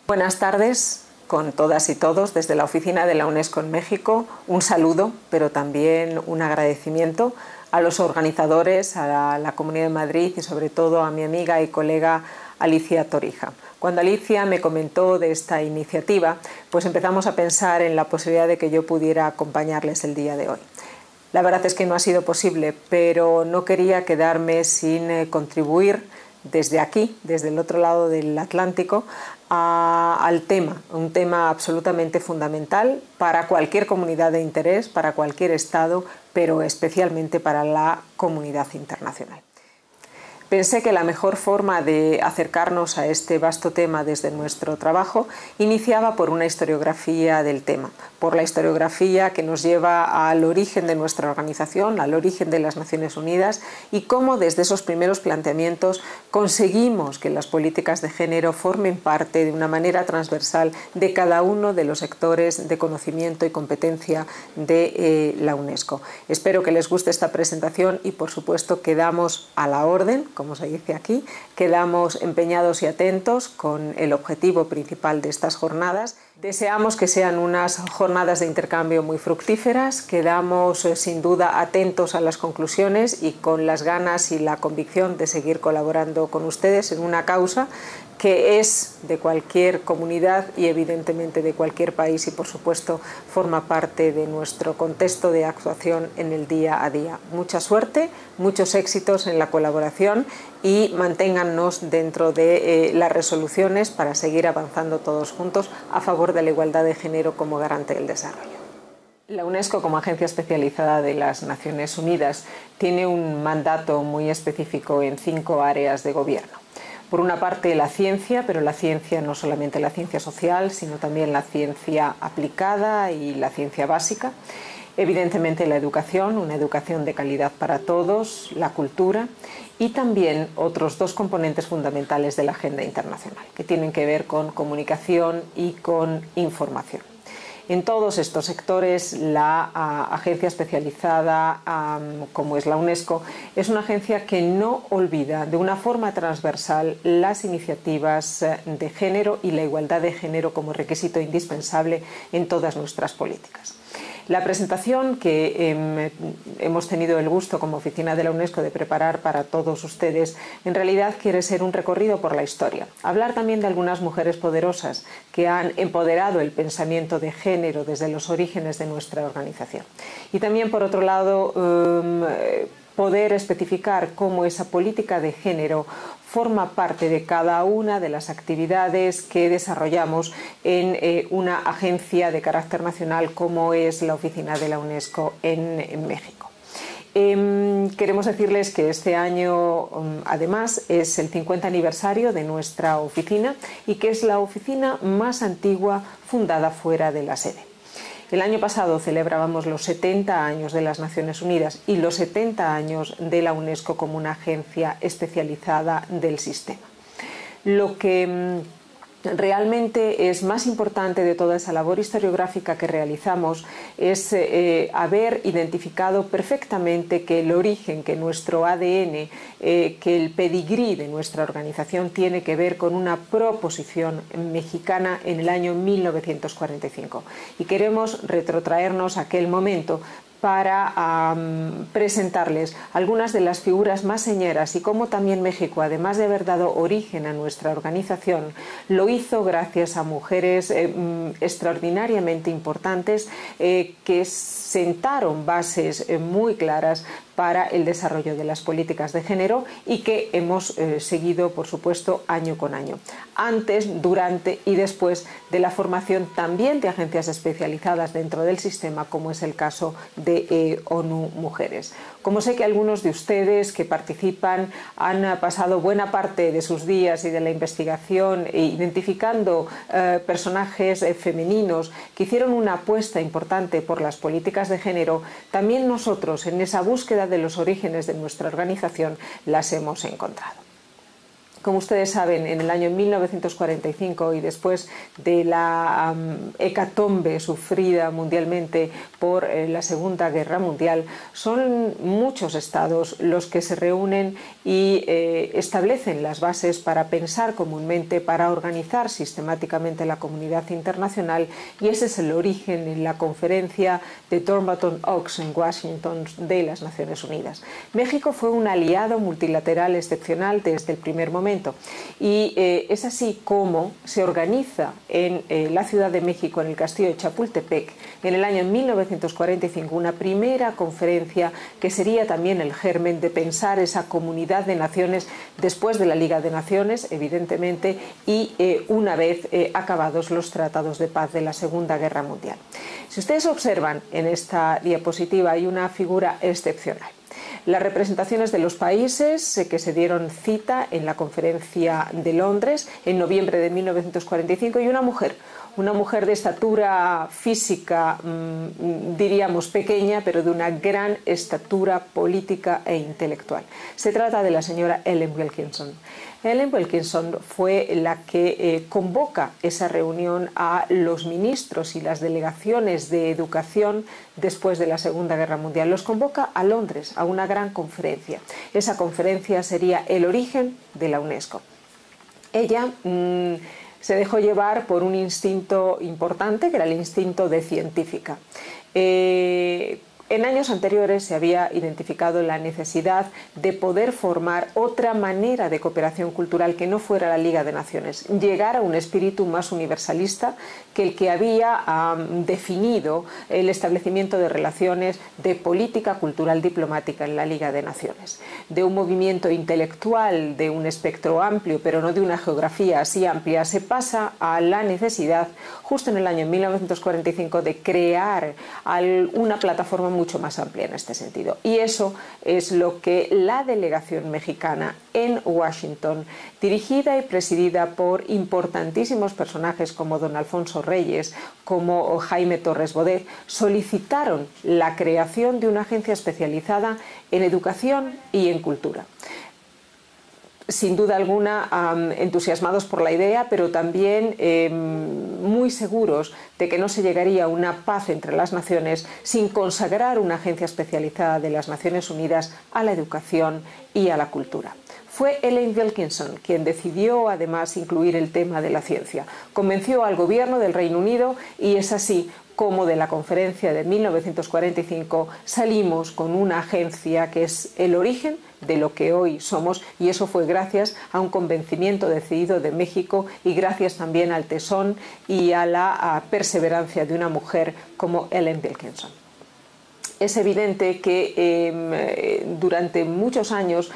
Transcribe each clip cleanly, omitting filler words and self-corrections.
Buenas tardes con todas y todos desde la oficina de la UNESCO en México. Un saludo, pero también un agradecimiento a los organizadores, a la Comunidad de Madrid y sobre todo a mi amiga y colega Alicia Torija. Cuando Alicia me comentó de esta iniciativa, pues empezamos a pensar en la posibilidad de que yo pudiera acompañarles el día de hoy. La verdad es que no ha sido posible, pero no quería quedarme sin contribuir desde aquí, desde el otro lado del Atlántico, al tema, un tema absolutamente fundamental para cualquier comunidad de interés, para cualquier Estado, pero especialmente para la comunidad internacional. Pensé que la mejor forma de acercarnos a este vasto tema desde nuestro trabajo iniciaba por una historiografía del tema, por la historiografía que nos lleva al origen de nuestra organización, al origen de las Naciones Unidas y cómo desde esos primeros planteamientos conseguimos que las políticas de género formen parte de una manera transversal de cada uno de los sectores de conocimiento y competencia de la UNESCO. Espero que les guste esta presentación y por supuesto quedamos a la orden, como se dice aquí, quedamos empeñados y atentos con el objetivo principal de estas jornadas. Deseamos que sean unas jornadas de intercambio muy fructíferas, quedamos sin duda atentos a las conclusiones y con las ganas y la convicción de seguir colaborando con ustedes en una causa que es de cualquier comunidad y evidentemente de cualquier país y por supuesto forma parte de nuestro contexto de actuación en el día a día. Mucha suerte, muchos éxitos en la colaboración y manténgannos dentro de las resoluciones para seguir avanzando todos juntos a favor de la igualdad de género como garante del desarrollo. La UNESCO, como agencia especializada de las Naciones Unidas, tiene un mandato muy específico en 5 áreas de gobierno. Por una parte la ciencia, pero la ciencia no solamente la ciencia social, sino también la ciencia aplicada y la ciencia básica. Evidentemente la educación, una educación de calidad para todos, la cultura y también otros 2 componentes fundamentales de la agenda internacional, que tienen que ver con comunicación y con información. En todos estos sectores, la agencia especializada, como es la UNESCO, es una agencia que no olvida de una forma transversal las iniciativas de género y la igualdad de género como requisito indispensable en todas nuestras políticas. La presentación que hemos tenido el gusto como oficina de la UNESCO de preparar para todos ustedes en realidad quiere ser un recorrido por la historia. Hablar también de algunas mujeres poderosas que han empoderado el pensamiento de género desde los orígenes de nuestra organización. Y también, por otro lado, poder especificar cómo esa política de género forma parte de cada una de las actividades que desarrollamos en una agencia de carácter nacional como es la oficina de la UNESCO en México. Queremos decirles que este año además es el 50 aniversario de nuestra oficina y que es la oficina más antigua fundada fuera de la sede. El año pasado celebrábamos los 70 años de las Naciones Unidas y los 70 años de la UNESCO como una agencia especializada del sistema. Lo que realmente es más importante de toda esa labor historiográfica que realizamos es haber identificado perfectamente que el origen, que nuestro ADN, que el pedigrí de nuestra organización tiene que ver con una proposición mexicana en el año 1945 y queremos retrotraernos a aquel momento para presentarles algunas de las figuras más señeras y cómo también México, además de haber dado origen a nuestra organización, lo hizo gracias a mujeres extraordinariamente importantes que sentaron bases muy claras para el desarrollo de las políticas de género y que hemos seguido, por supuesto, año con año. Antes, durante y después de la formación también de agencias especializadas dentro del sistema, como es el caso de ONU Mujeres. Como sé que algunos de ustedes que participan han pasado buena parte de sus días y de la investigación identificando personajes femeninos que hicieron una apuesta importante por las políticas de género, también nosotros en esa búsqueda de los orígenes de nuestra organización las hemos encontrado. Como ustedes saben, en el año 1945 y después de la hecatombe sufrida mundialmente por la Segunda Guerra Mundial, son muchos estados los que se reúnen y establecen las bases para pensar comúnmente, para organizar sistemáticamente la comunidad internacional, y ese es el origen en la conferencia de Dumbarton Oaks en Washington de las Naciones Unidas. México fue un aliado multilateral excepcional desde el primer momento. Y es así como se organiza en la Ciudad de México, en el Castillo de Chapultepec, en el año 1945, una primera conferencia que sería también el germen de pensar esa comunidad de naciones después de la Liga de Naciones, evidentemente, y una vez acabados los tratados de paz de la Segunda Guerra Mundial. Si ustedes observan en esta diapositiva, hay una figura excepcional. Las representaciones de los países que se dieron cita en la conferencia de Londres en noviembre de 1945, y una mujer de estatura física, diríamos pequeña, pero de una gran estatura política e intelectual. Se trata de la señora Ellen Wilkinson. Ellen Wilkinson fue la que convoca esa reunión a los ministros y las delegaciones de educación después de la Segunda Guerra Mundial. Los convoca a Londres, a una gran conferencia. Esa conferencia sería el origen de la UNESCO. Ella se dejó llevar por un instinto importante, que era el instinto de científica. En años anteriores se había identificado la necesidad de poder formar otra manera de cooperación cultural que no fuera la Liga de Naciones, llegar a un espíritu más universalista que el que había definido el establecimiento de relaciones de política cultural diplomática en la Liga de Naciones. De un movimiento intelectual de un espectro amplio, pero no de una geografía así amplia, se pasa a la necesidad, justo en el año 1945, de crear una plataforma mucho más amplia en este sentido. Y eso es lo que la delegación mexicana en Washington, dirigida y presidida por importantísimos personajes como don Alfonso Reyes, como Jaime Torres Bodet, solicitaron la creación de una agencia especializada en educación y en cultura. Sin duda alguna entusiasmados por la idea, pero también muy seguros de que no se llegaría a una paz entre las naciones sin consagrar una agencia especializada de las Naciones Unidas a la educación y a la cultura. Fue Ellen Wilkinson quien decidió además incluir el tema de la ciencia. Convenció al gobierno del Reino Unido, y es así como de la conferencia de 1945 salimos con una agencia que es el origen de lo que hoy somos, y eso fue gracias a un convencimiento decidido de México y gracias también al tesón y a la perseverancia de una mujer como Ellen Wilkinson. Es evidente que durante muchos años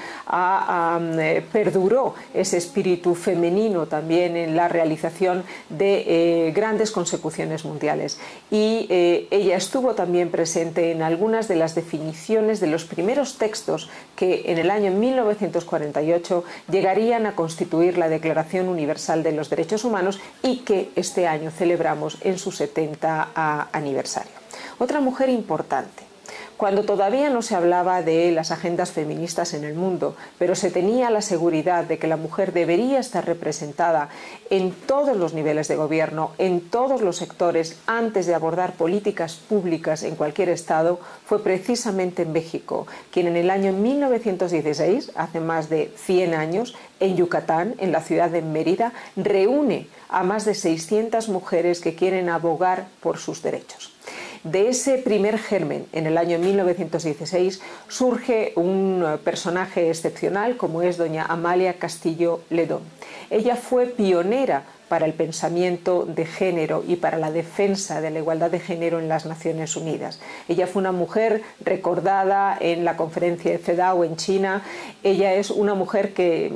perduró ese espíritu femenino también en la realización de grandes consecuciones mundiales, y ella estuvo también presente en algunas de las definiciones de los primeros textos que en el año 1948 llegarían a constituir la Declaración Universal de los Derechos Humanos, y que este año celebramos en su 70 aniversario. Otra mujer importante. Cuando todavía no se hablaba de las agendas feministas en el mundo, pero se tenía la seguridad de que la mujer debería estar representada en todos los niveles de gobierno, en todos los sectores, antes de abordar políticas públicas en cualquier estado, fue precisamente México quien en el año 1916, hace más de 100 años, en Yucatán, en la ciudad de Mérida, reúne a más de 600 mujeres que quieren abogar por sus derechos. De ese primer germen, en el año 1916, surge un personaje excepcional como es doña Amalia Castillo Ledón. Ella fue pionera para el pensamiento de género y para la defensa de la igualdad de género en las Naciones Unidas. Ella fue una mujer recordada en la conferencia de CEDAW en China. Ella es una mujer que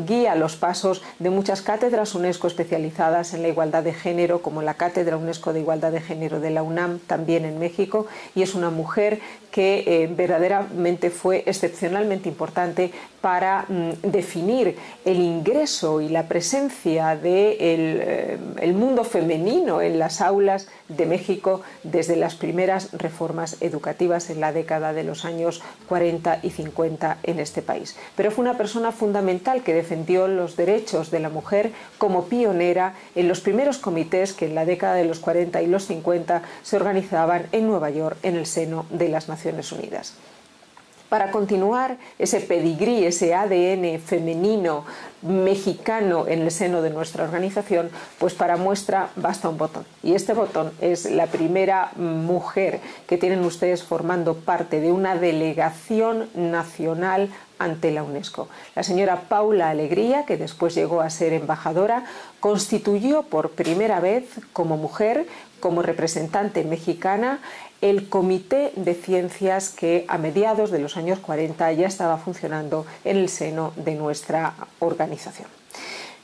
guía los pasos de muchas cátedras UNESCO especializadas en la igualdad de género, como la Cátedra UNESCO de Igualdad de Género de la UNAM, también en México, y es una mujer que verdaderamente fue excepcionalmente importante para definir el ingreso y la presencia de el mundo femenino en las aulas de México desde las primeras reformas educativas en la década de los años 40 y 50 en este país. Pero fue una persona fundamental que defendió los derechos de la mujer como pionera en los primeros comités que en la década de los 40 y los 50 se organizaban en Nueva York en el seno de las Naciones Unidas. Para continuar ese pedigrí, ese ADN femenino mexicano en el seno de nuestra organización, pues para muestra basta un botón. Y este botón es la primera mujer que tienen ustedes formando parte de una delegación nacional ante la UNESCO. La señora Paula Alegría, que después llegó a ser embajadora, constituyó por primera vez como mujer, como representante mexicana, el Comité de Ciencias que a mediados de los años 40 ya estaba funcionando en el seno de nuestra organización.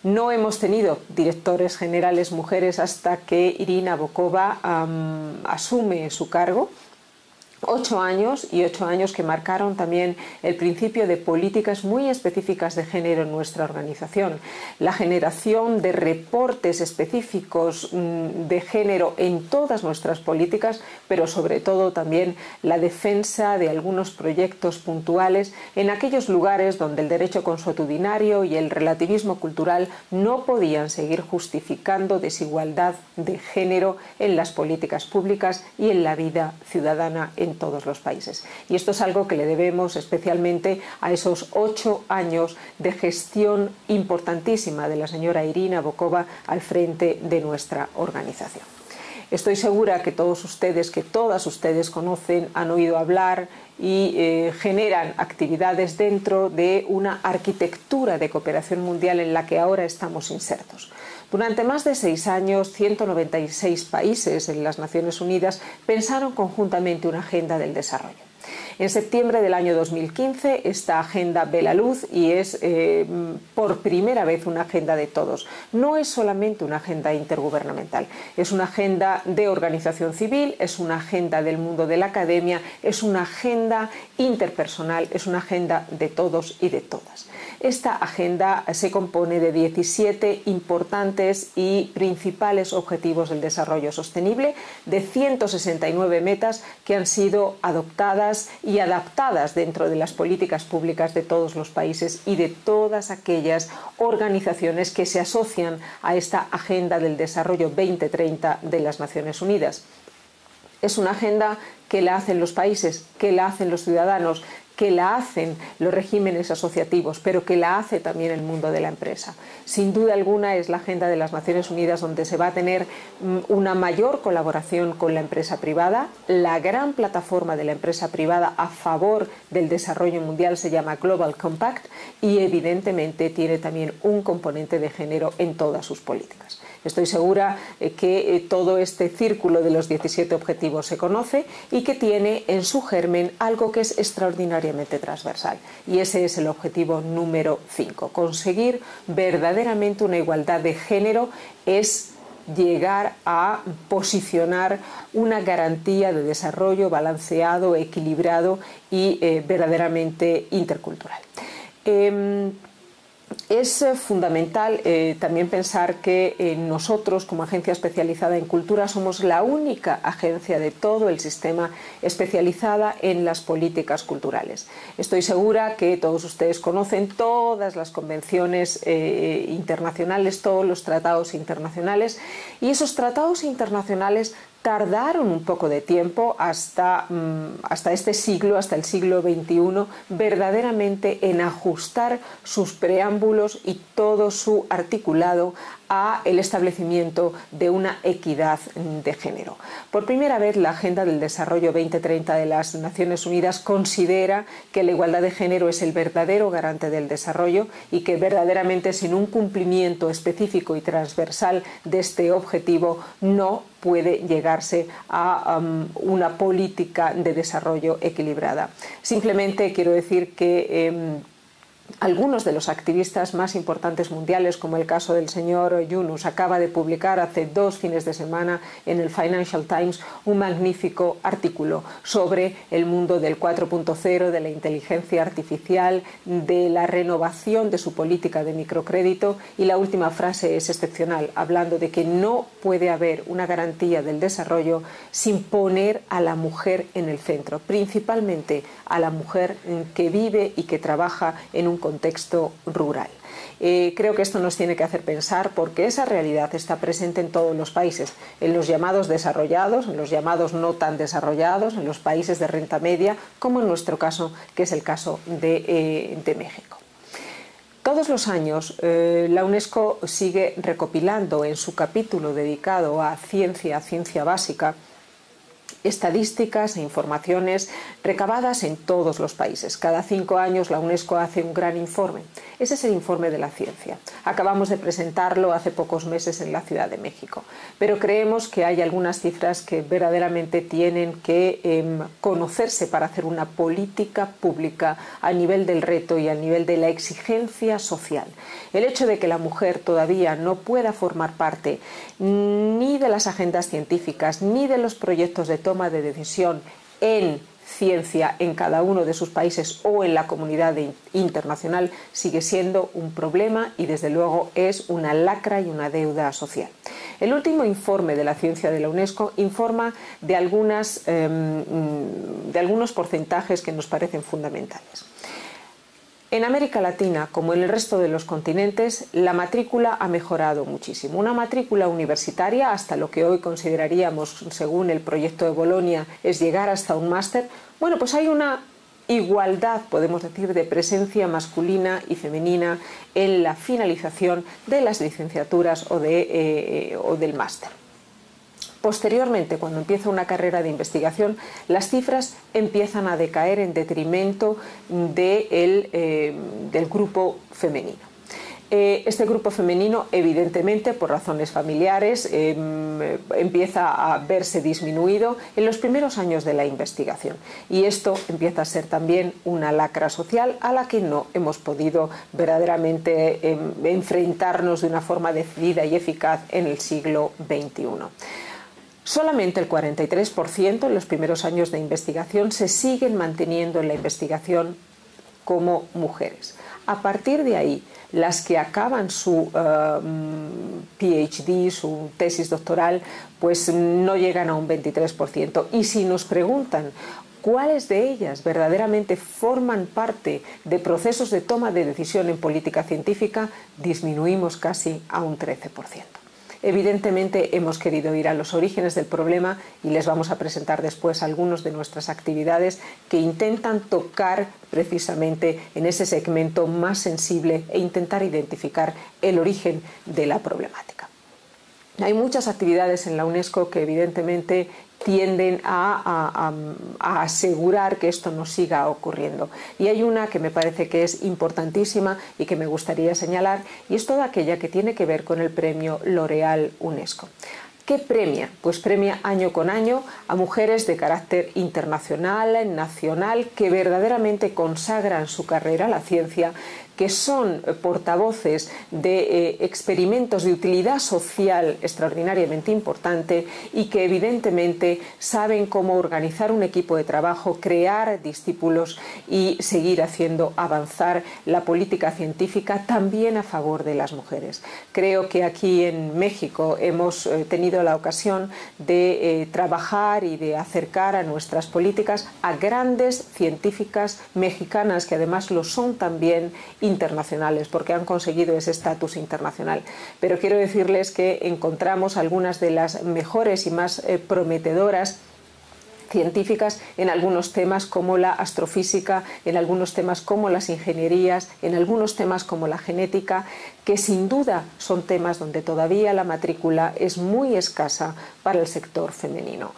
No hemos tenido directores generales mujeres hasta que Irina Bokova asume su cargo. 8 años y 8 años que marcaron también el principio de políticas muy específicas de género en nuestra organización. La generación de reportes específicos de género en todas nuestras políticas, pero sobre todo también la defensa de algunos proyectos puntuales en aquellos lugares donde el derecho consuetudinario y el relativismo cultural no podían seguir justificando desigualdad de género en las políticas públicas y en la vida ciudadana en todos los países. Y esto es algo que le debemos especialmente a esos 8 años de gestión importantísima de la señora Irina Bokova al frente de nuestra organización. Estoy segura que todos ustedes, que todas ustedes conocen, han oído hablar y generan actividades dentro de una arquitectura de cooperación mundial en la que ahora estamos insertos. Durante más de 6 años, 196 países en las Naciones Unidas pensaron conjuntamente una agenda del desarrollo. En septiembre del año 2015 esta agenda ve la luz y es por primera vez una agenda de todos. No es solamente una agenda intergubernamental, es una agenda de organización civil, es una agenda del mundo de la academia, es una agenda interpersonal, es una agenda de todos y de todas. Esta agenda se compone de 17 importantes y principales objetivos del desarrollo sostenible, de 169 metas que han sido adoptadas y adaptadas dentro de las políticas públicas de todos los países y de todas aquellas organizaciones que se asocian a esta Agenda del Desarrollo 2030 de las Naciones Unidas. Es una agenda que la hacen los países, que la hacen los ciudadanos, que la hacen los regímenes asociativos, pero que la hace también el mundo de la empresa. Sin duda alguna es la agenda de las Naciones Unidas donde se va a tener una mayor colaboración con la empresa privada. La gran plataforma de la empresa privada a favor del desarrollo mundial se llama Global Compact y evidentemente tiene también un componente de género en todas sus políticas. Estoy segura que todo este círculo de los 17 objetivos se conoce y que tiene en su germen algo que es extraordinariamente transversal. Y ese es el objetivo número 5. Conseguir verdaderamente una igualdad de género es llegar a posicionar una garantía de desarrollo balanceado, equilibrado y verdaderamente intercultural. Es fundamental también pensar que nosotros, como agencia especializada en cultura, somos la única agencia de todo el sistema especializada en las políticas culturales. Estoy segura que todos ustedes conocen todas las convenciones internacionales, todos los tratados internacionales, y esos tratados internacionales tardaron un poco de tiempo hasta este siglo, hasta el siglo XXI, verdaderamente en ajustar sus preámbulos y todo su articulado a el establecimiento de una equidad de género. Por primera vez, la Agenda del Desarrollo 2030 de las Naciones Unidas considera que la igualdad de género es el verdadero garante del desarrollo y que verdaderamente sin un cumplimiento específico y transversal de este objetivo no puede llegarse a una política de desarrollo equilibrada. Simplemente quiero decir que Algunos de los activistas más importantes mundiales, como el caso del señor Yunus, acaba de publicar hace 2 fines de semana en el Financial Times un magnífico artículo sobre el mundo del 4.0, de la inteligencia artificial, de la renovación de su política de microcrédito, y la última frase es excepcional, hablando de que no puede haber una garantía del desarrollo sin poner a la mujer en el centro, principalmente a la mujer que vive y que trabaja en un contexto rural. Creo que esto nos tiene que hacer pensar, porque esa realidad está presente en todos los países, en los llamados desarrollados, en los llamados no tan desarrollados, en los países de renta media, como en nuestro caso, que es el caso de México. Todos los años la UNESCO sigue recopilando en su capítulo dedicado a ciencia básica, estadísticas e informaciones recabadas en todos los países. Cada 5 años la UNESCO hace un gran informe. Ese es el informe de la ciencia. Acabamos de presentarlo hace pocos meses en la Ciudad de México. Pero creemos que hay algunas cifras que verdaderamente tienen que conocerse para hacer una política pública a nivel del reto y a nivel de la exigencia social. El hecho de que la mujer todavía no pueda formar parte ni de las agendas científicas ni de los proyectos de toma de decisión en ciencia en cada uno de sus países o en la comunidad internacional sigue siendo un problema y desde luego es una lacra y una deuda social. El último informe de la ciencia de la UNESCO informa de algunos porcentajes que nos parecen fundamentales. En América Latina, como en el resto de los continentes, la matrícula ha mejorado muchísimo. Una matrícula universitaria, hasta lo que hoy consideraríamos, según el proyecto de Bolonia, es llegar hasta un máster. Bueno, pues hay una igualdad, podemos decir, de presencia masculina y femenina en la finalización de las licenciaturas o del máster. Posteriormente, cuando empieza una carrera de investigación, las cifras empiezan a decaer en detrimento del grupo femenino. Este grupo femenino, evidentemente, por razones familiares, empieza a verse disminuido en los primeros años de la investigación. Y esto empieza a ser también una lacra social a la que no hemos podido verdaderamente enfrentarnos de una forma decidida y eficaz en el siglo XXI. Solamente el 43% en los primeros años de investigación se siguen manteniendo en la investigación como mujeres. A partir de ahí, las que acaban su PhD, su tesis doctoral, pues no llegan a un 23%. Y si nos preguntan cuáles de ellas verdaderamente forman parte de procesos de toma de decisión en política científica, disminuimos casi a un 13%. Evidentemente hemos querido ir a los orígenes del problema y les vamos a presentar después algunas de nuestras actividades que intentan tocar precisamente en ese segmento más sensible e intentar identificar el origen de la problemática. Hay muchas actividades en la UNESCO que evidentemente tienden a asegurar que esto no siga ocurriendo. Y hay una que me parece que es importantísima y que me gustaría señalar, y es toda aquella que tiene que ver con el premio L'Oréal UNESCO. ¿Qué premia? Pues premia año con año a mujeres de carácter internacional, nacional, que verdaderamente consagran su carrera a la ciencia, que son portavoces de experimentos de utilidad social extraordinariamente importante y que evidentemente saben cómo organizar un equipo de trabajo, crear discípulos y seguir haciendo avanzar la política científica también a favor de las mujeres. Creo que aquí en México hemos tenido la ocasión de trabajar y de acercar a nuestras políticas a grandes científicas mexicanas que además lo son también internacionales, porque han conseguido ese estatus internacional. Pero quiero decirles que encontramos algunas de las mejores y más prometedoras científicas en algunos temas como la astrofísica, en algunos temas como las ingenierías, en algunos temas como la genética, que sin duda son temas donde todavía la matrícula es muy escasa para el sector femenino.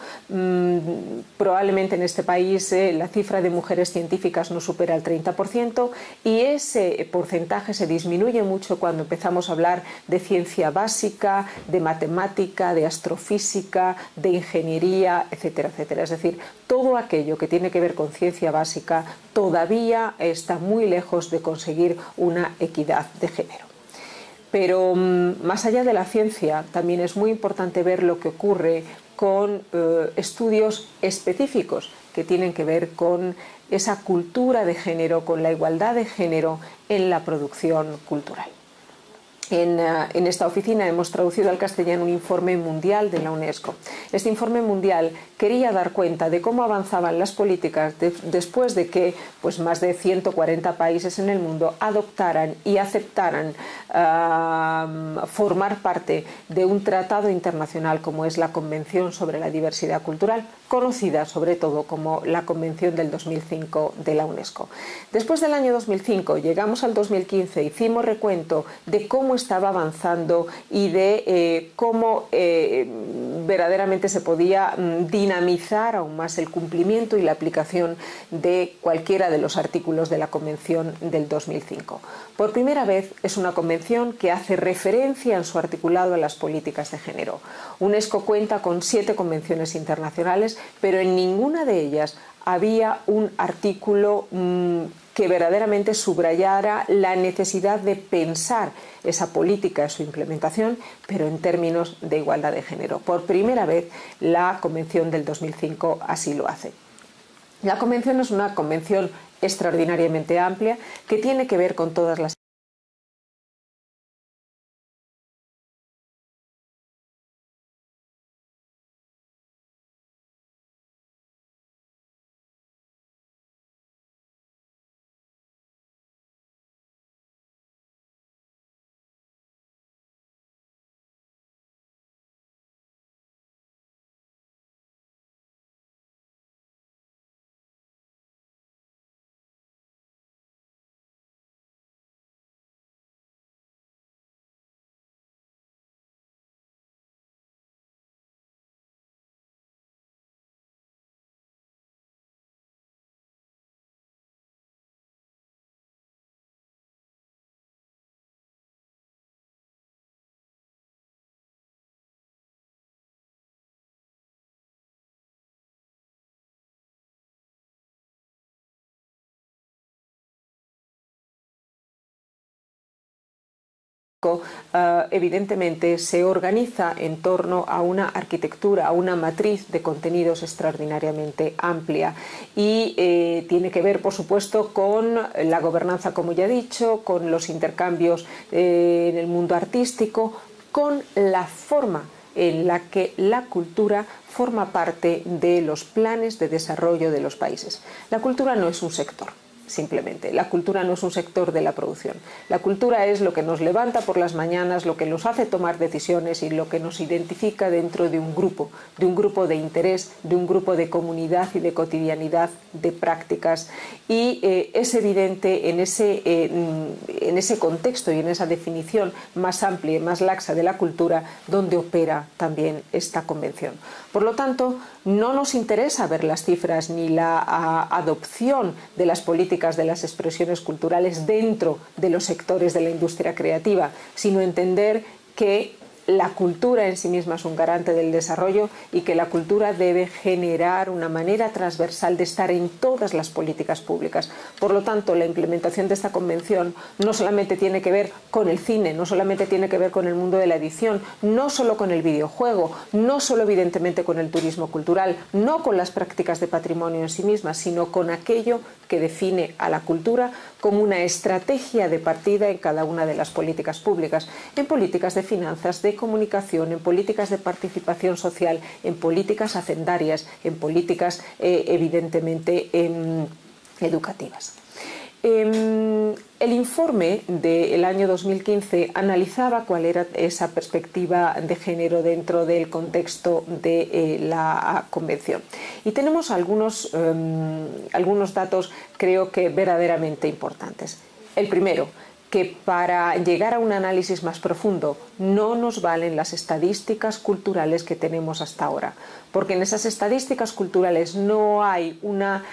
Probablemente en este país la cifra de mujeres científicas no supera el 30% y ese porcentaje se disminuye mucho cuando empezamos a hablar de ciencia básica, de matemática, de astrofísica, de ingeniería, etcétera, etcétera. Es decir, decir, todo aquello que tiene que ver con ciencia básica todavía está muy lejos de conseguir una equidad de género. Pero más allá de la ciencia, también es muy importante ver lo que ocurre con estudios específicos que tienen que ver con esa cultura de género, con la igualdad de género en la producción cultural. En esta oficina hemos traducido al castellano un informe mundial de la UNESCO. Este informe mundial quería dar cuenta de cómo avanzaban las políticas después de que más de 140 países en el mundo adoptaran y aceptaran formar parte de un tratado internacional como es la Convención sobre la Diversidad Cultural, conocida sobre todo como la Convención del 2005 de la UNESCO. Después del año 2005 llegamos al 2015, hicimos recuento de cómo estaba avanzando y de cómo verdaderamente se podía dinamizar aún más el cumplimiento y la aplicación de cualquiera de los artículos de la Convención del 2005. Por primera vez es una convención que hace referencia en su articulado a las políticas de género. UNESCO cuenta con 7 convenciones internacionales, pero en ninguna de ellas había un artículo que verdaderamente subrayara la necesidad de pensar esa política, su implementación, pero en términos de igualdad de género. Por primera vez, la Convención del 2005 así lo hace. La Convención es una convención extraordinariamente amplia que tiene que ver con todas las evidentemente se organiza en torno a una arquitectura, a una matriz de contenidos extraordinariamente amplia y tiene que ver, por supuesto, con la gobernanza, como ya he dicho, con los intercambios en el mundo artístico, con la forma en la que la cultura forma parte de los planes de desarrollo de los países. La cultura no es un sector. Simplemente, la cultura no es un sector de la producción. La cultura es lo que nos levanta por las mañanas, lo que nos hace tomar decisiones y lo que nos identifica dentro de un grupo de interés, de un grupo de comunidad y de cotidianidad, de prácticas. Y es evidente en ese contexto y en esa definición más amplia y más laxa de la cultura donde opera también esta convención. Por lo tanto, no nos interesa ver las cifras ni la adopción de las políticas de las expresiones culturales dentro de los sectores de la industria creativa, sino entender que la cultura en sí misma es un garante del desarrollo y que la cultura debe generar una manera transversal de estar en todas las políticas públicas. Por lo tanto, la implementación de esta convención no solamente tiene que ver con el cine, no solamente tiene que ver con el mundo de la edición, no solo con el videojuego, no solo evidentemente con el turismo cultural, no con las prácticas de patrimonio en sí mismas, sino con aquello que define a la cultura como una estrategia de partida en cada una de las políticas públicas, en políticas de finanzas, de comunicación, en políticas de participación social, en políticas hacendarias, en políticas evidentemente educativas. El informe del año 2015 analizaba cuál era esa perspectiva de género dentro del contexto de la convención. Y tenemos algunos datos, creo que verdaderamente importantes. El primero, que para llegar a un análisis más profundo no nos valen las estadísticas culturales que tenemos hasta ahora, porque en esas estadísticas culturales no hay una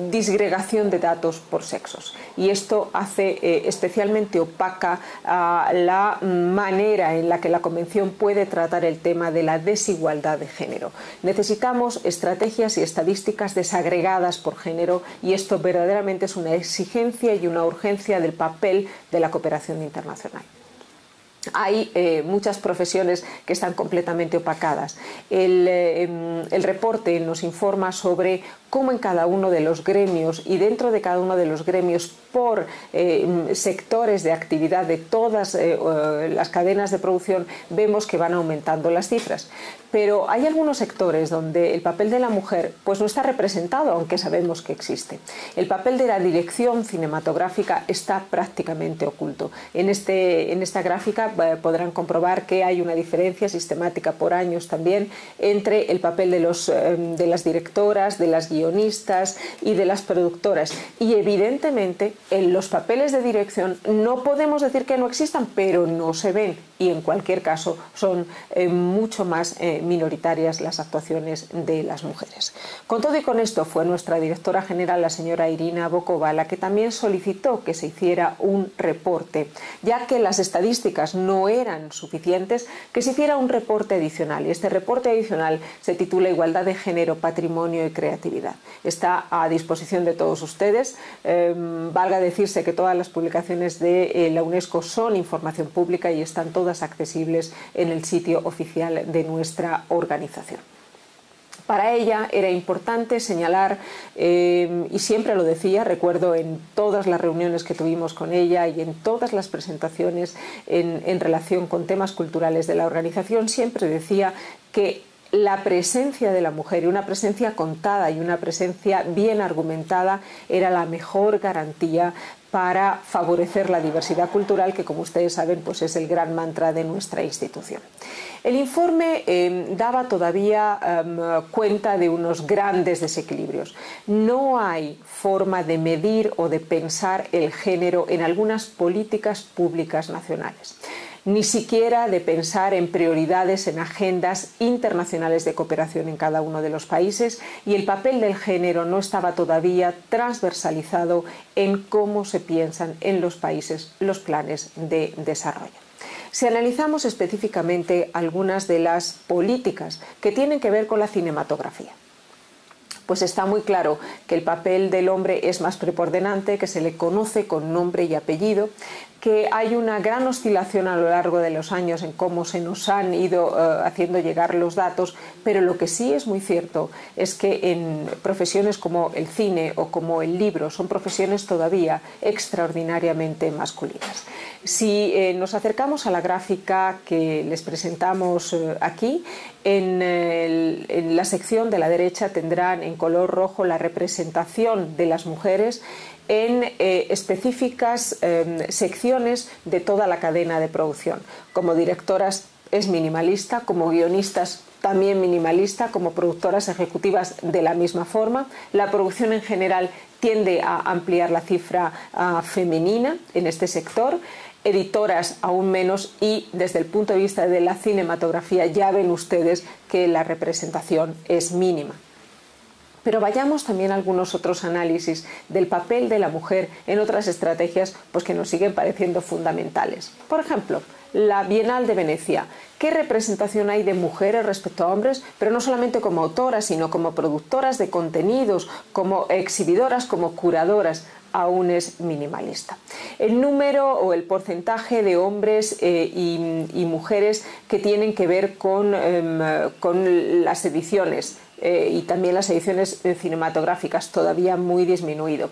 disgregación de datos por sexos, y esto hace especialmente opaca la manera en la que la Convención puede tratar el tema de la desigualdad de género. Necesitamos estrategias y estadísticas desagregadas por género, y esto verdaderamente es una exigencia y una urgencia del papel de la cooperación internacional. Hay muchas profesiones que están completamente opacadas. El reporte nos informa sobre cómo en cada uno de los gremios y dentro de cada uno de los gremios por sectores de actividad de todas las cadenas de producción vemos que van aumentando las cifras. Pero hay algunos sectores donde el papel de la mujer pues no está representado, aunque sabemos que existe. El papel de la dirección cinematográfica está prácticamente oculto. En esta gráfica podrán comprobar que hay una diferencia sistemática por años también entre el papel de las directoras, de las guionistas y de las productoras. Y evidentemente en los papeles de dirección no podemos decir que no existan, pero no se ven, y en cualquier caso son mucho más minoritarias las actuaciones de las mujeres. Con todo y con esto fue nuestra directora general, la señora Irina Bokova, la que también solicitó que se hiciera un reporte, ya que las estadísticas no eran suficientes, que se hiciera un reporte adicional, y este reporte adicional se titula Igualdad de Género, Patrimonio y Creatividad. Está a disposición de todos ustedes. Valga decirse que todas las publicaciones de la UNESCO son información pública y están todas accesibles en el sitio oficial de nuestra organización. Para ella era importante señalar, y siempre lo decía, recuerdo en todas las reuniones que tuvimos con ella y en todas las presentaciones en relación con temas culturales de la organización, siempre decía que la presencia de la mujer, y una presencia contada y una presencia bien argumentada, era la mejor garantía para favorecer la diversidad cultural, que como ustedes saben pues es el gran mantra de nuestra institución. El informe daba todavía cuenta de unos grandes desequilibrios. No hay forma de medir o de pensar el género en algunas políticas públicas nacionales, ni siquiera de pensar en prioridades en agendas internacionales de cooperación en cada uno de los países, y el papel del género no estaba todavía transversalizado en cómo se piensan en los países los planes de desarrollo. Si analizamos específicamente algunas de las políticas que tienen que ver con la cinematografía, pues está muy claro que el papel del hombre es más preponderante, que se le conoce con nombre y apellido, que hay una gran oscilación a lo largo de los años en cómo se nos han ido haciendo llegar los datos, pero lo que sí es muy cierto es que en profesiones como el cine o como el libro son profesiones todavía extraordinariamente masculinas. Si nos acercamos a la gráfica que les presentamos aquí, en la sección de la derecha tendrán en color rojo la representación de las mujeres en específicas secciones de toda la cadena de producción. Como directoras es minimalista, como guionistas también minimalista, como productoras ejecutivas de la misma forma. La producción en general tiende a ampliar la cifra femenina en este sector, editoras aún menos, y desde el punto de vista de la cinematografía ya ven ustedes que la representación es mínima. Pero vayamos también a algunos otros análisis del papel de la mujer en otras estrategias pues que nos siguen pareciendo fundamentales. Por ejemplo, la Bienal de Venecia. ¿Qué representación hay de mujeres respecto a hombres? Pero no solamente como autoras, sino como productoras de contenidos, como exhibidoras, como curadoras. Aún es minimalista. El número o el porcentaje de hombres y mujeres que tienen que ver con las ediciones y también las ediciones cinematográficas todavía muy disminuido.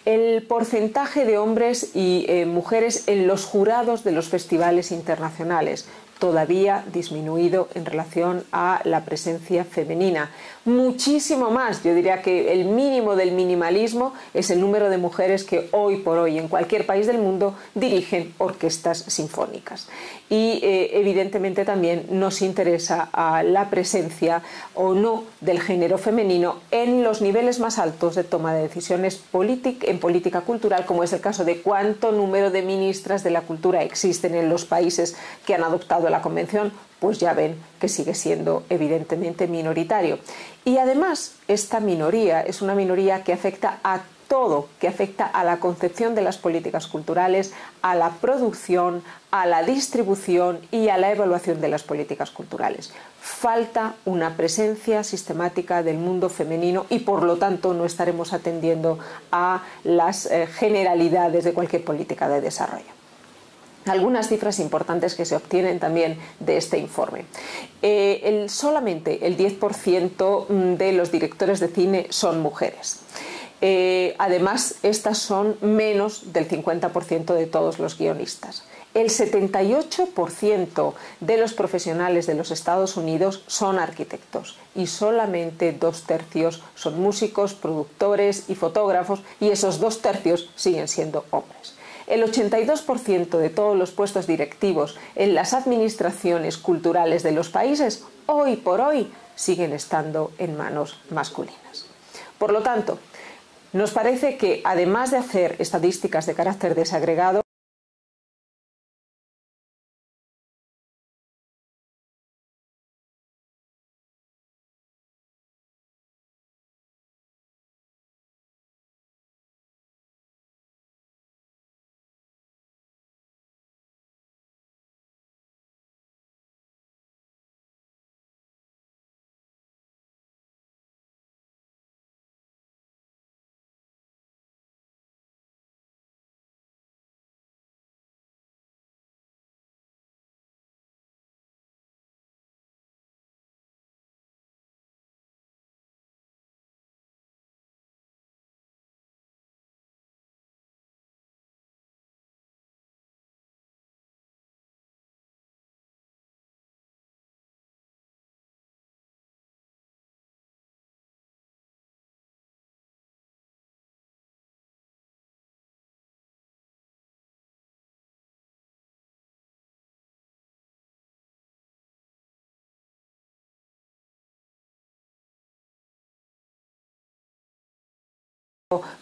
El porcentaje de hombres y mujeres en los jurados de los festivales internacionales todavía disminuido en relación a la presencia femenina. Muchísimo más, yo diría que el mínimo del minimalismo es el número de mujeres que hoy por hoy en cualquier país del mundo dirigen orquestas sinfónicas. Y evidentemente también nos interesa la presencia o no del género femenino en los niveles más altos de toma de decisiones en política cultural, como es el caso de cuánto número de ministras de la cultura existen en los países que han adoptado la Convención. Pues ya ven que sigue siendo evidentemente minoritario. Y además esta minoría es una minoría que afecta a todo, que afecta a la concepción de las políticas culturales, a la producción, a la distribución y a la evaluación de las políticas culturales. Falta una presencia sistemática del mundo femenino y por lo tanto no estaremos atendiendo a las generalidades de cualquier política de desarrollo. Algunas cifras importantes que se obtienen también de este informe. Solamente el 10% de los directores de cine son mujeres. Además, estas son menos del 50% de todos los guionistas. El 78% de los profesionales de los Estados Unidos son arquitectos y solamente 2/3 son músicos, productores y fotógrafos, y esos 2/3 siguen siendo hombres. El 82% de todos los puestos directivos en las administraciones culturales de los países, hoy por hoy, siguen estando en manos masculinas. Por lo tanto, nos parece que, además de hacer estadísticas de carácter desagregado,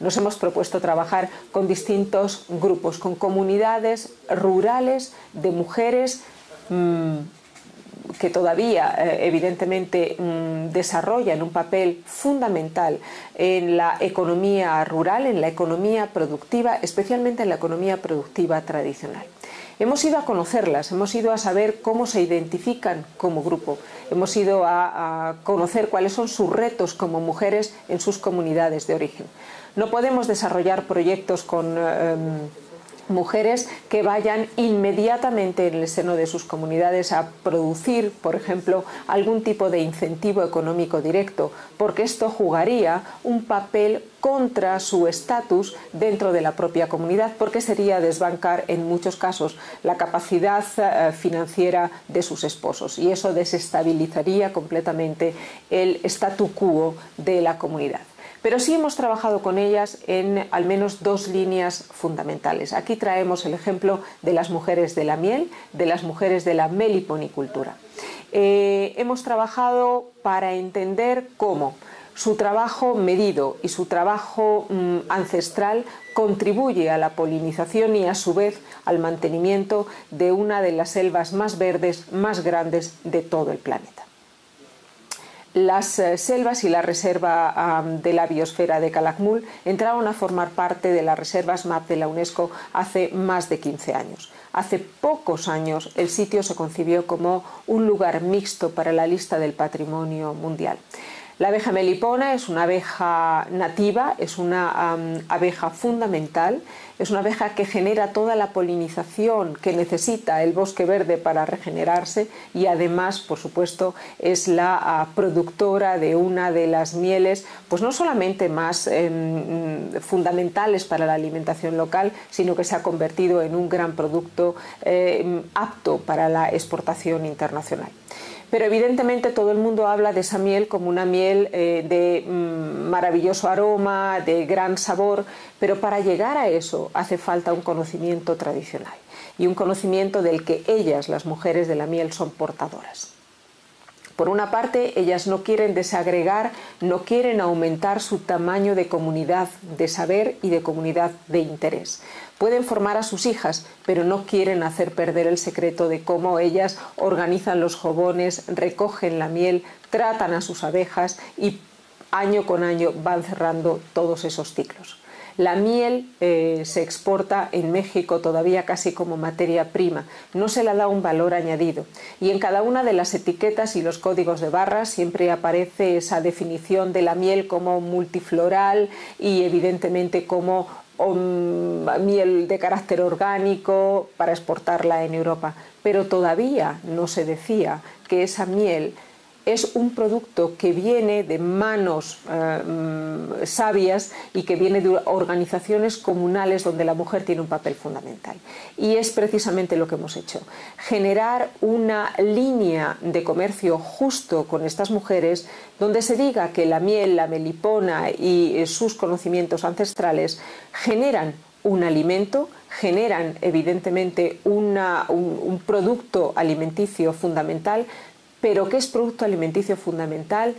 nos hemos propuesto trabajar con distintos grupos, con comunidades rurales de mujeres que todavía evidentemente desarrollan un papel fundamental en la economía rural, en la economía productiva, especialmente en la economía productiva tradicional. Hemos ido a conocerlas, hemos ido a saber cómo se identifican como grupo, hemos ido a conocer cuáles son sus retos como mujeres en sus comunidades de origen. No podemos desarrollar proyectos con mujeres que vayan inmediatamente en el seno de sus comunidades a producir, por ejemplo, algún tipo de incentivo económico directo, porque esto jugaría un papel contra su estatus dentro de la propia comunidad, porque sería desbancar en muchos casos la capacidad financiera de sus esposos, y eso desestabilizaría completamente el statu quo de la comunidad. Pero sí hemos trabajado con ellas en al menos dos líneas fundamentales. Aquí traemos el ejemplo de las mujeres de la miel, de las mujeres de la meliponicultura. Hemos trabajado para entender cómo su trabajo medido y su trabajo ancestral contribuye a la polinización y a su vez al mantenimiento de una de las selvas más verdes, más grandes de todo el planeta. Las selvas y la reserva de la biosfera de Calakmul entraron a formar parte de las reservas MAP de la UNESCO hace más de 15 años. Hace pocos años el sitio se concibió como un lugar mixto para la lista del patrimonio mundial. La abeja melipona es una abeja nativa, es una abeja fundamental, es una abeja que genera toda la polinización que necesita el bosque verde para regenerarse y además, por supuesto, es la productora de una de las mieles, pues no solamente más fundamentales para la alimentación local, sino que se ha convertido en un gran producto apto para la exportación internacional. Pero evidentemente todo el mundo habla de esa miel como una miel de maravilloso aroma, de gran sabor, pero para llegar a eso hace falta un conocimiento tradicional y un conocimiento del que ellas, las mujeres de la miel, son portadoras. Por una parte, ellas no quieren desagregar, no quieren aumentar su tamaño de comunidad de saber y de comunidad de interés. Pueden formar a sus hijas, pero no quieren hacer perder el secreto de cómo ellas organizan los jobones, recogen la miel, tratan a sus abejas y año con año van cerrando todos esos ciclos. La miel se exporta en México todavía casi como materia prima, no se le da un valor añadido y en cada una de las etiquetas y los códigos de barras siempre aparece esa definición de la miel como multifloral y evidentemente como miel de carácter orgánico para exportarla en Europa, pero todavía no se decía que esa miel es un producto que viene de manos sabias y que viene de organizaciones comunales donde la mujer tiene un papel fundamental. Y es precisamente lo que hemos hecho, generar una línea de comercio justo con estas mujeres donde se diga que la miel, la melipona y sus conocimientos ancestrales generan un alimento, generan evidentemente un producto alimenticio fundamental, pero que es producto alimenticio fundamental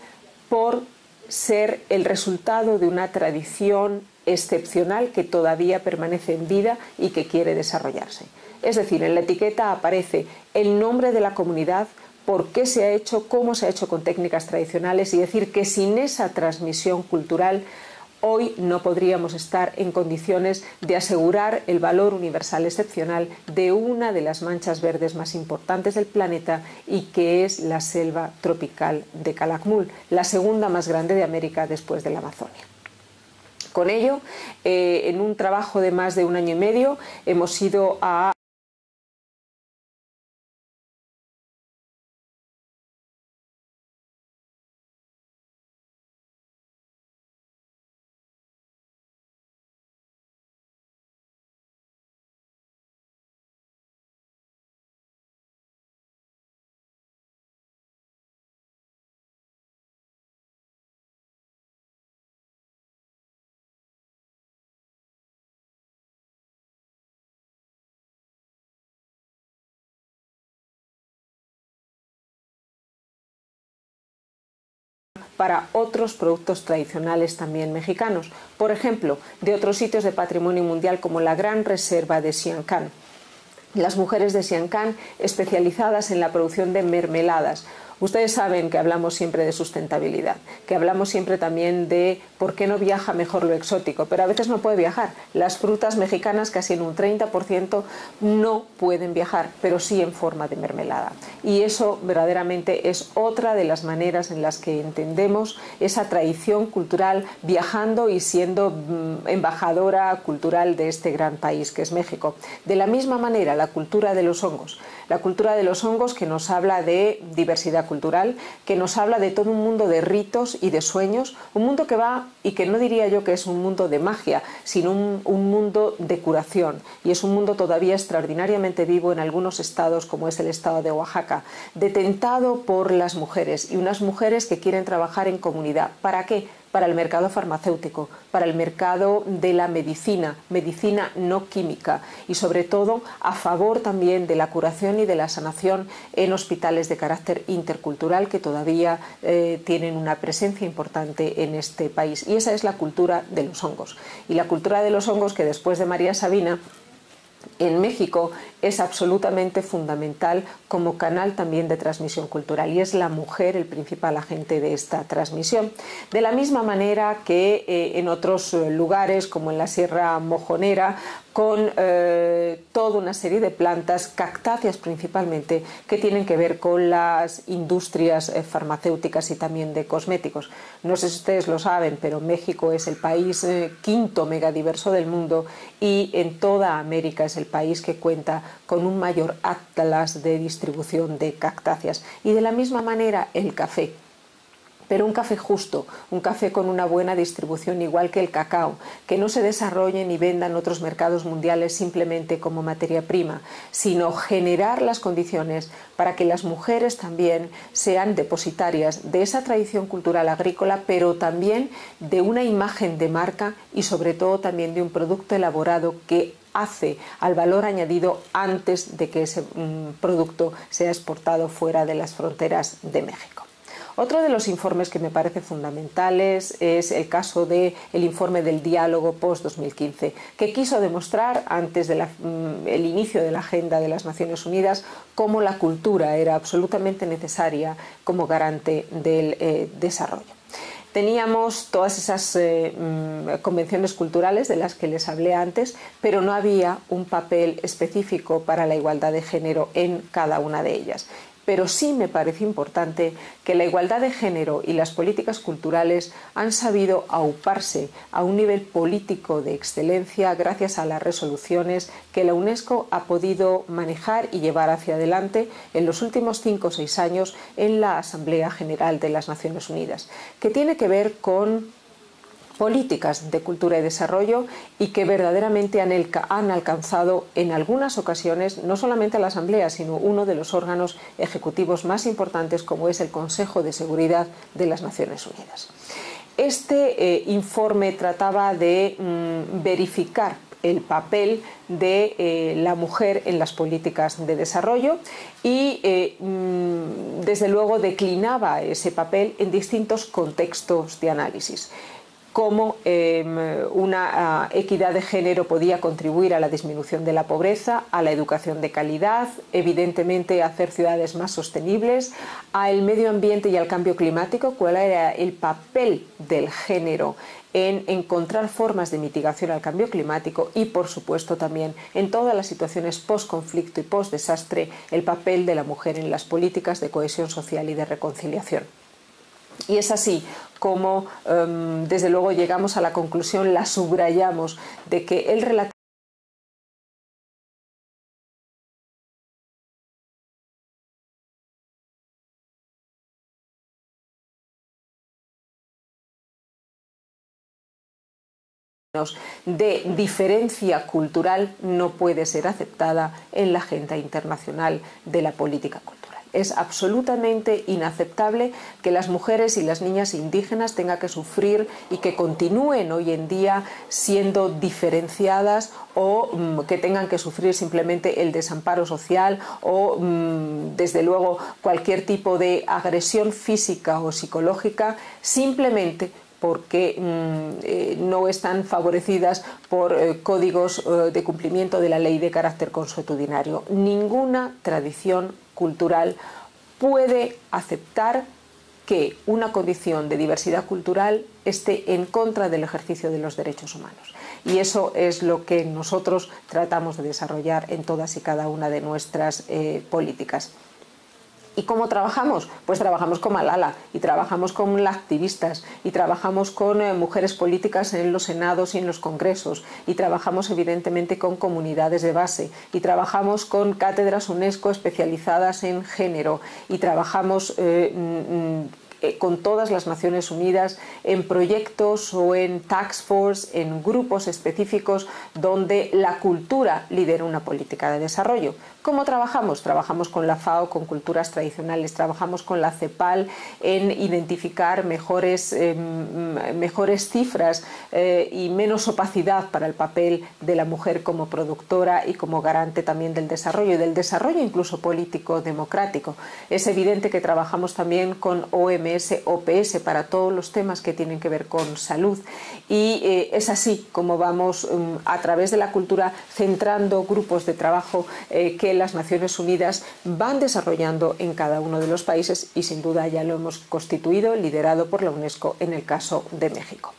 por ser el resultado de una tradición excepcional que todavía permanece en vida y que quiere desarrollarse. Es decir, en la etiqueta aparece el nombre de la comunidad, por qué se ha hecho, cómo se ha hecho con técnicas tradicionales y decir que sin esa transmisión cultural hoy no podríamos estar en condiciones de asegurar el valor universal excepcional de una de las manchas verdes más importantes del planeta y que es la selva tropical de Calakmul, la segunda más grande de América después de la Amazonia. Con ello, en un trabajo de más de un año y medio, hemos ido a para otros productos tradicionales también mexicanos, por ejemplo, de otros sitios de patrimonio mundial como la Gran Reserva de Siancán. Las mujeres de Siancán especializadas en la producción de mermeladas. Ustedes saben que hablamos siempre de sustentabilidad, que hablamos siempre también de por qué no viaja mejor lo exótico, pero a veces no puede viajar. Las frutas mexicanas casi en un 30% no pueden viajar, pero sí en forma de mermelada. Y eso verdaderamente es otra de las maneras en las que entendemos esa tradición cultural viajando y siendo embajadora cultural de este gran país que es México. De la misma manera, la cultura de los hongos. La cultura de los hongos que nos habla de diversidad cultural, que nos habla de todo un mundo de ritos y de sueños, un mundo que va, y que no diría yo que es un mundo de magia, sino un mundo de curación, y es un mundo todavía extraordinariamente vivo en algunos estados como es el estado de Oaxaca, detentado por las mujeres, y unas mujeres que quieren trabajar en comunidad. ¿Para qué? Para el mercado farmacéutico, para el mercado de la medicina, medicina no química y sobre todo a favor también de la curación y de la sanación en hospitales de carácter intercultural que todavía tienen una presencia importante en este país. Y esa es la cultura de los hongos. Y la cultura de los hongos que después de María Sabina en México es absolutamente fundamental como canal también de transmisión cultural y es la mujer el principal agente de esta transmisión. De la misma manera que en otros lugares como en la Sierra Mojonera con toda una serie de plantas, cactáceas principalmente, que tienen que ver con las industrias farmacéuticas y también de cosméticos. No sé si ustedes lo saben, pero México es el país quinto megadiverso del mundo y en toda América es el país que cuenta con un mayor atlas de distribución de cactáceas. Y de la misma manera el café. Pero un café justo, un café con una buena distribución, igual que el cacao, que no se desarrolle ni venda en otros mercados mundiales simplemente como materia prima, sino generar las condiciones para que las mujeres también sean depositarias de esa tradición cultural agrícola, pero también de una imagen de marca y sobre todo también de un producto elaborado que hace al valor añadido antes de que ese producto sea exportado fuera de las fronteras de México. Otro de los informes que me parece fundamentales es el caso del informe del diálogo post-2015, que quiso demostrar antes del inicio de la Agenda de las Naciones Unidas cómo la cultura era absolutamente necesaria como garante del desarrollo. Teníamos todas esas convenciones culturales de las que les hablé antes, pero no había un papel específico para la igualdad de género en cada una de ellas. Pero sí me parece importante que la igualdad de género y las políticas culturales han sabido auparse a un nivel político de excelencia gracias a las resoluciones que la UNESCO ha podido manejar y llevar hacia adelante en los últimos 5 o 6 años en la Asamblea General de las Naciones Unidas, que tiene que ver con políticas de cultura y desarrollo y que verdaderamente han alcanzado en algunas ocasiones no solamente a la Asamblea, sino uno de los órganos ejecutivos más importantes como es el Consejo de Seguridad de las Naciones Unidas. Este informe trataba de verificar el papel de la mujer en las políticas de desarrollo y desde luego declinaba ese papel en distintos contextos de análisis. Cómo una equidad de género podía contribuir a la disminución de la pobreza, a la educación de calidad, evidentemente a hacer ciudades más sostenibles, al medio ambiente y al cambio climático, cuál era el papel del género en encontrar formas de mitigación al cambio climático y, por supuesto, también en todas las situaciones post-conflicto y post-desastre, el papel de la mujer en las políticas de cohesión social y de reconciliación. Y es así como, desde luego, llegamos a la conclusión, la subrayamos, de que el relativo de diferencia cultural no puede ser aceptada en la agenda internacional de la política cultural. Es absolutamente inaceptable que las mujeres y las niñas indígenas tengan que sufrir y que continúen hoy en día siendo diferenciadas o que tengan que sufrir simplemente el desamparo social o, desde luego, cualquier tipo de agresión física o psicológica simplemente porque no están favorecidas por códigos de cumplimiento de la ley de carácter consuetudinario. Ninguna tradición cultural puede aceptar que una condición de diversidad cultural esté en contra del ejercicio de los derechos humanos. Y eso es lo que nosotros tratamos de desarrollar en todas y cada una de nuestras políticas. ¿Y cómo trabajamos? Pues trabajamos con Malala y trabajamos con activistas y trabajamos con mujeres políticas en los senados y en los congresos y trabajamos evidentemente con comunidades de base y trabajamos con cátedras UNESCO especializadas en género y trabajamos con todas las Naciones Unidas en proyectos o en task force, en grupos específicos donde la cultura lidera una política de desarrollo. ¿Cómo trabajamos? Trabajamos con la FAO, con culturas tradicionales, trabajamos con la CEPAL en identificar mejores cifras y menos opacidad para el papel de la mujer como productora y como garante también del desarrollo incluso político democrático. Es evidente que trabajamos también con OMS, OPS para todos los temas que tienen que ver con salud y es así como vamos a través de la cultura centrando grupos de trabajo que las Naciones Unidas van desarrollando en cada uno de los países y sin duda ya lo hemos constituido, liderado por la UNESCO en el caso de México.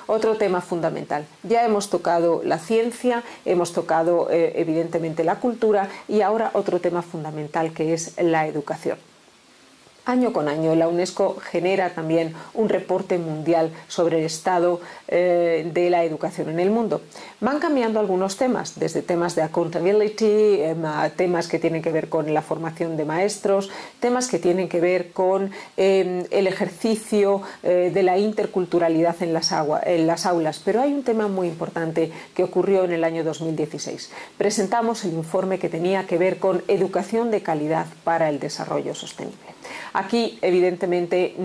otro tema fundamental. Ya hemos tocado la ciencia, hemos tocado evidentemente la cultura y ahora otro tema fundamental que es la educación. Año con año la UNESCO genera también un reporte mundial sobre el estado de la educación en el mundo. Van cambiando algunos temas, desde temas de accountability, temas que tienen que ver con la formación de maestros, temas que tienen que ver con el ejercicio de la interculturalidad en las aulas. Pero hay un tema muy importante que ocurrió en el año 2016. Presentamos el informe que tenía que ver con educación de calidad para el desarrollo sostenible. Aquí, evidentemente,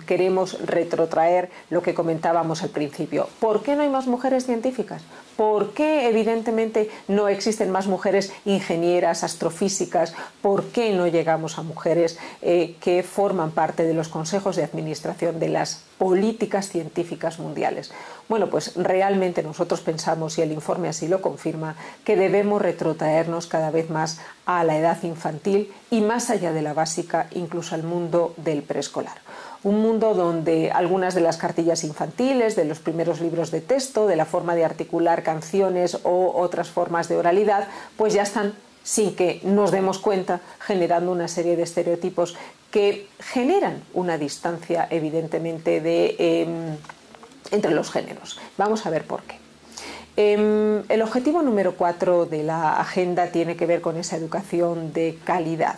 queremos retrotraer lo que comentábamos al principio. ¿Por qué no hay más mujeres científicas? ¿Por qué, evidentemente, no existen más mujeres ingenieras, astrofísicas? ¿Por qué no llegamos a mujeres que forman parte de los consejos de administración de las políticas científicas mundiales? Bueno, pues realmente nosotros pensamos, y el informe así lo confirma, que debemos retrotraernos cada vez más a la edad infantil y más allá de la básica, incluso al mundo del preescolar. Un mundo donde algunas de las cartillas infantiles, de los primeros libros de texto, de la forma de articular canciones o otras formas de oralidad, pues ya están, sin que nos demos cuenta, generando una serie de estereotipos que generan una distancia, evidentemente, entre los géneros. Vamos a ver por qué. El objetivo número 4 de la agenda tiene que ver con esa educación de calidad.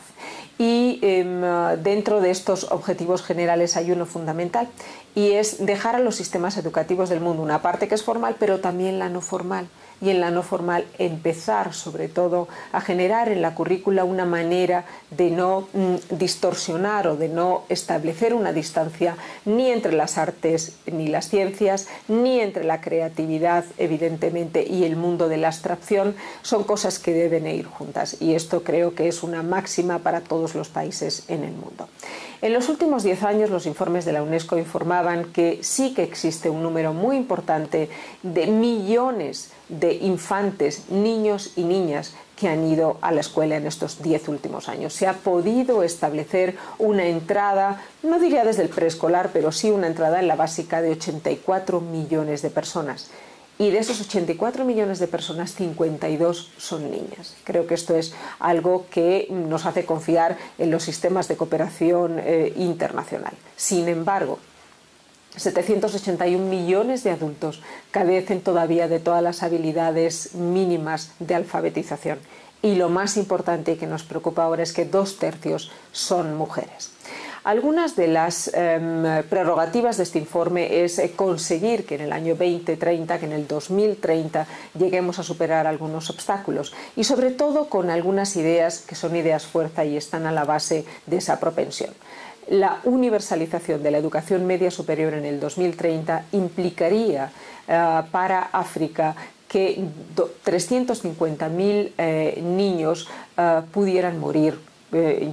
Y dentro de estos objetivos generales hay uno fundamental, y es dejar a los sistemas educativos del mundo una parte que es formal, pero también la no formal. Y en la no formal empezar, sobre todo, a generar en la currícula una manera de no distorsionar o de no establecer una distancia ni entre las artes ni las ciencias, ni entre la creatividad, evidentemente, y el mundo de la abstracción. Son cosas que deben ir juntas, y esto creo que es una máxima para todos los países en el mundo. En los últimos 10 años los informes de la UNESCO informaban que sí que existe un número muy importante de millones de infantes, niños y niñas que han ido a la escuela en estos 10 últimos años. Se ha podido establecer una entrada, no diría desde el preescolar, pero sí una entrada en la básica de 84 millones de personas. Y de esos 84 millones de personas, 52 son niñas. Creo que esto es algo que nos hace confiar en los sistemas de cooperación internacional. Sin embargo, 781 millones de adultos carecen todavía de todas las habilidades mínimas de alfabetización. Y lo más importante que nos preocupa ahora es que 2/3 son mujeres. Algunas de las prerrogativas de este informe es conseguir que en el año 2030, que en el 2030 lleguemos a superar algunos obstáculos, y sobre todo con algunas ideas que son ideas fuerza y están a la base de esa propensión. La universalización de la educación media superior en el 2030 implicaría para África que 350.000 niños pudieran morir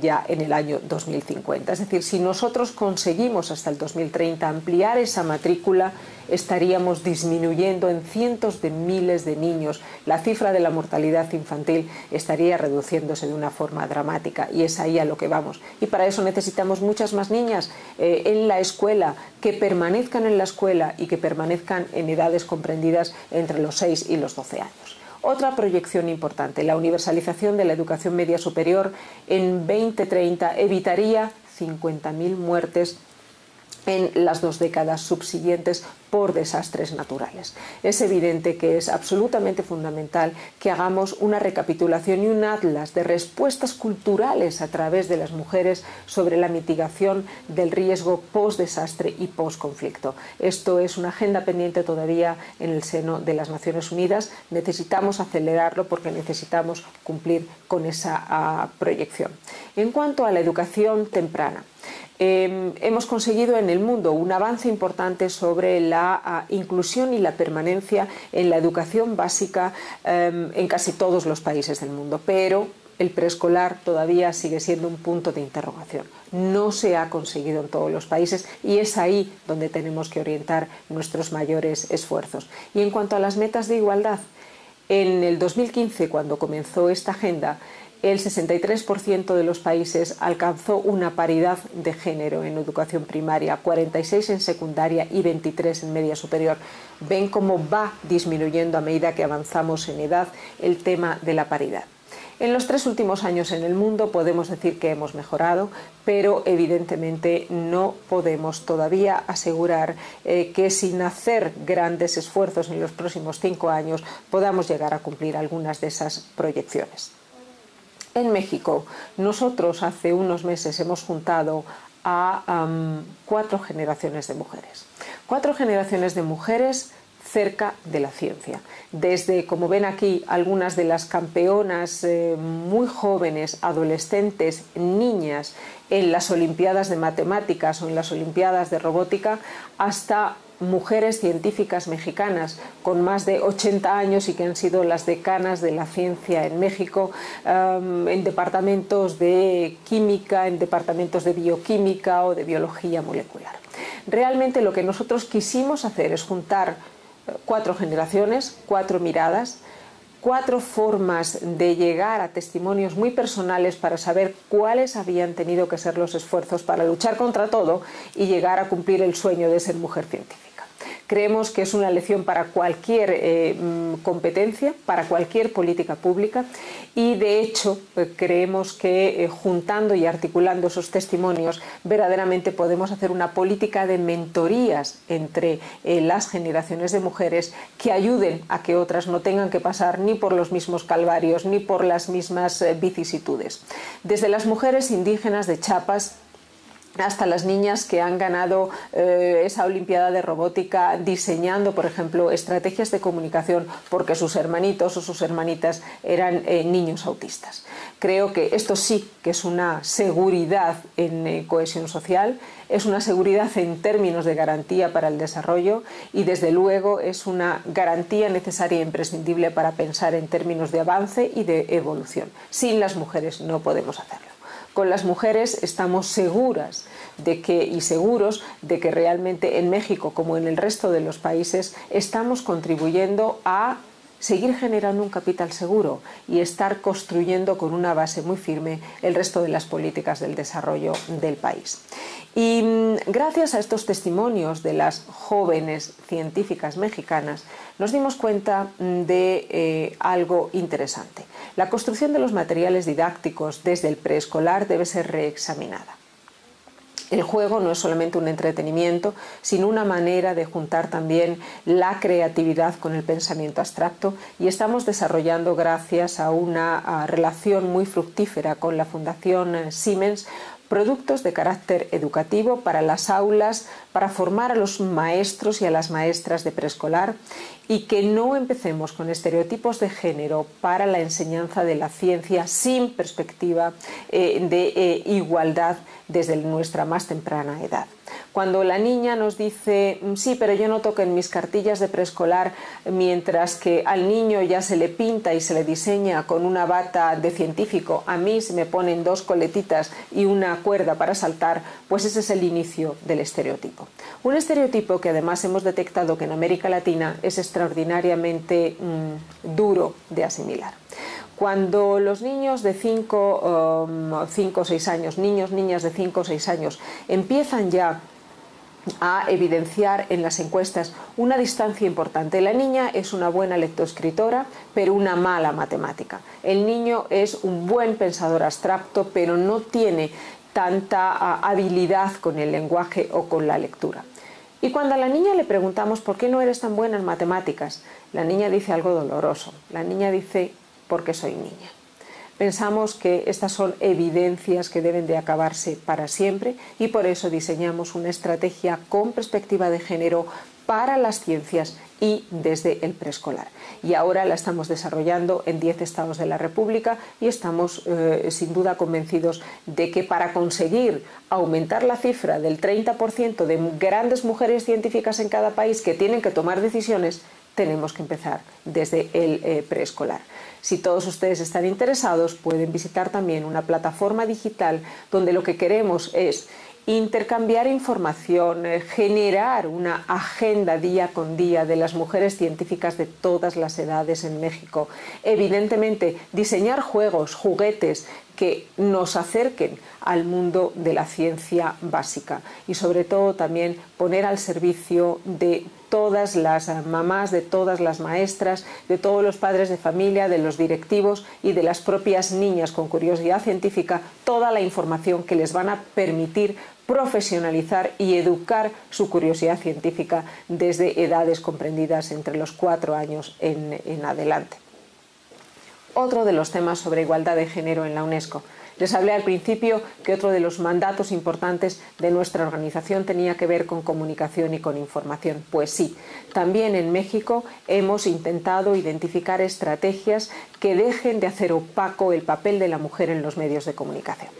ya en el año 2050. Es decir, si nosotros conseguimos hasta el 2030 ampliar esa matrícula, estaríamos disminuyendo en cientos de miles de niños. La cifra de la mortalidad infantil estaría reduciéndose de una forma dramática, y es ahí a lo que vamos. Y para eso necesitamos muchas más niñas en la escuela, que permanezcan en la escuela y que permanezcan en edades comprendidas entre los 6 y los 12 años. Otra proyección importante, la universalización de la educación media superior en 2030 evitaría 50.000 muertes en las 2 décadas subsiguientes por desastres naturales. Es evidente que es absolutamente fundamental que hagamos una recapitulación y un atlas de respuestas culturales a través de las mujeres sobre la mitigación del riesgo post-desastre y post-conflicto. Esto es una agenda pendiente todavía en el seno de las Naciones Unidas. Necesitamos acelerarlo porque necesitamos cumplir con esa proyección. En cuanto a la educación temprana, hemos conseguido en el mundo un avance importante sobre la inclusión y la permanencia en la educación básica en casi todos los países del mundo, pero el preescolar todavía sigue siendo un punto de interrogación. No se ha conseguido en todos los países, y es ahí donde tenemos que orientar nuestros mayores esfuerzos. Y en cuanto a las metas de igualdad, En el 2015, cuando comenzó esta agenda, el 63% de los países alcanzó una paridad de género en educación primaria, 46 en secundaria y 23 en media superior. Ven cómo va disminuyendo a medida que avanzamos en edad el tema de la paridad. En los 3 últimos años en el mundo podemos decir que hemos mejorado, pero evidentemente no podemos todavía asegurar que sin hacer grandes esfuerzos en los próximos 5 años podamos llegar a cumplir algunas de esas proyecciones. En México, nosotros hace unos meses hemos juntado a 4 generaciones de mujeres. 4 generaciones de mujeres cerca de la ciencia. Desde, como ven aquí, algunas de las campeonas muy jóvenes, adolescentes, niñas en las Olimpiadas de Matemáticas o en las Olimpiadas de Robótica, hasta mujeres científicas mexicanas con más de 80 años y que han sido las decanas de la ciencia en México, en departamentos de química, en departamentos de bioquímica o de biología molecular. Realmente lo que nosotros quisimos hacer es juntar 4 generaciones, 4 miradas, 4 formas de llegar a testimonios muy personales para saber cuáles habían tenido que ser los esfuerzos para luchar contra todo y llegar a cumplir el sueño de ser mujer científica. Creemos que es una lección para cualquier competencia, para cualquier política pública y de hecho creemos que juntando y articulando esos testimonios verdaderamente podemos hacer una política de mentorías entre las generaciones de mujeres que ayuden a que otras no tengan que pasar ni por los mismos calvarios ni por las mismas vicisitudes. Desde las mujeres indígenas de Chiapas hasta las niñas que han ganado esa Olimpiada de Robótica diseñando, por ejemplo, estrategias de comunicación porque sus hermanitos o sus hermanitas eran niños autistas. Creo que esto sí que es una seguridad en cohesión social, es una seguridad en términos de garantía para el desarrollo y desde luego es una garantía necesaria e imprescindible para pensar en términos de avance y de evolución. Sin las mujeres no podemos hacerlo. Con las mujeres estamos seguras y seguros de que realmente en México, como en el resto de los países, estamos contribuyendo a seguir generando un capital seguro y estar construyendo con una base muy firme el resto de las políticas del desarrollo del país. Y gracias a estos testimonios de las jóvenes científicas mexicanas nos dimos cuenta de algo interesante. La construcción de los materiales didácticos desde el preescolar debe ser reexaminada. El juego no es solamente un entretenimiento, sino una manera de juntar también la creatividad con el pensamiento abstracto y estamos desarrollando, gracias a una relación muy fructífera con la Fundación Siemens, productos de carácter educativo para las aulas, para formar a los maestros y a las maestras de preescolar y que no empecemos con estereotipos de género para la enseñanza de la ciencia sin perspectiva de igualdad desde nuestra más temprana edad. Cuando la niña nos dice, sí, pero yo noto que en mis cartillas de preescolar, mientras que al niño ya se le pinta y se le diseña con una bata de científico, a mí se me ponen 2 coletitas y una cuerda para saltar, pues ese es el inicio del estereotipo. Un estereotipo que además hemos detectado que en América Latina es extraordinariamente duro de asimilar. Cuando los niños de 5 o 6 años, niñas de 5 o 6 años, empiezan ya a evidenciar en las encuestas una distancia importante. La niña es una buena lectoescritora, pero una mala matemática. El niño es un buen pensador abstracto, pero no tiene tanta habilidad con el lenguaje o con la lectura. Y cuando a la niña le preguntamos ¿por qué no eres tan buena en matemáticas?, la niña dice algo doloroso. La niña dice porque soy niña. Pensamos que estas son evidencias que deben de acabarse para siempre y por eso diseñamos una estrategia con perspectiva de género para las ciencias y desde el preescolar. Y ahora la estamos desarrollando en 10 estados de la República y estamos sin duda convencidos de que para conseguir aumentar la cifra del 30% de grandes mujeres científicas en cada país que tienen que tomar decisiones, tenemos que empezar desde el preescolar. Si todos ustedes están interesados, pueden visitar también una plataforma digital donde lo que queremos es intercambiar información, generar una agenda día con día de las mujeres científicas de todas las edades en México. Evidentemente, diseñar juegos, juguetes que nos acerquen al mundo de la ciencia básica y sobre todo también poner al servicio de todas las mamás, de todas las maestras, de todos los padres de familia, de los directivos y de las propias niñas con curiosidad científica toda la información que les van a permitir profesionalizar y educar su curiosidad científica desde edades comprendidas entre los 4 años en adelante. Otro de los temas sobre igualdad de género en la UNESCO. Les hablé al principio que otro de los mandatos importantes de nuestra organización tenía que ver con comunicación y con información. Pues sí, también en México hemos intentado identificar estrategias que dejen de hacer opaco el papel de la mujer en los medios de comunicación.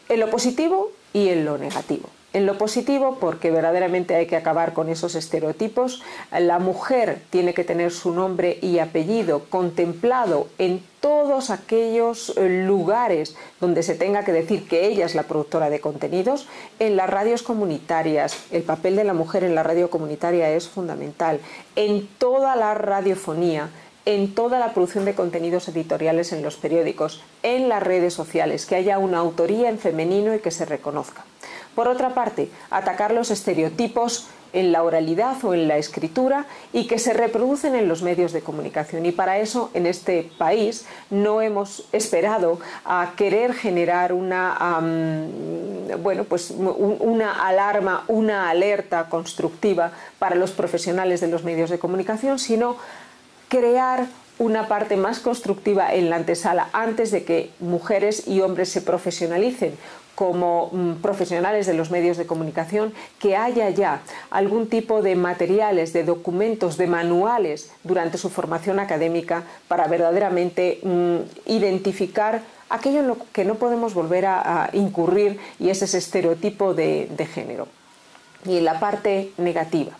En lo positivo y en lo negativo. En lo positivo, porque verdaderamente hay que acabar con esos estereotipos. La mujer tiene que tener su nombre y apellido contemplado en todos aquellos lugares donde se tenga que decir que ella es la productora de contenidos. En las radios comunitarias, el papel de la mujer en la radio comunitaria es fundamental. En toda la radiofonía, en toda la producción de contenidos editoriales en los periódicos, en las redes sociales, que haya una autoría en femenino y que se reconozca. Por otra parte, atacar los estereotipos en la oralidad o en la escritura y que se reproducen en los medios de comunicación. Y para eso, en este país, no hemos esperado a querer generar una alarma, una alerta constructiva para los profesionales de los medios de comunicación, sino crear una parte más constructiva en la antesala antes de que mujeres y hombres se profesionalicen como profesionales de los medios de comunicación, que haya ya algún tipo de materiales, de documentos, de manuales durante su formación académica para verdaderamente identificar aquello en lo que no podemos volver a incurrir, y es ese estereotipo de género. Y en la parte negativa.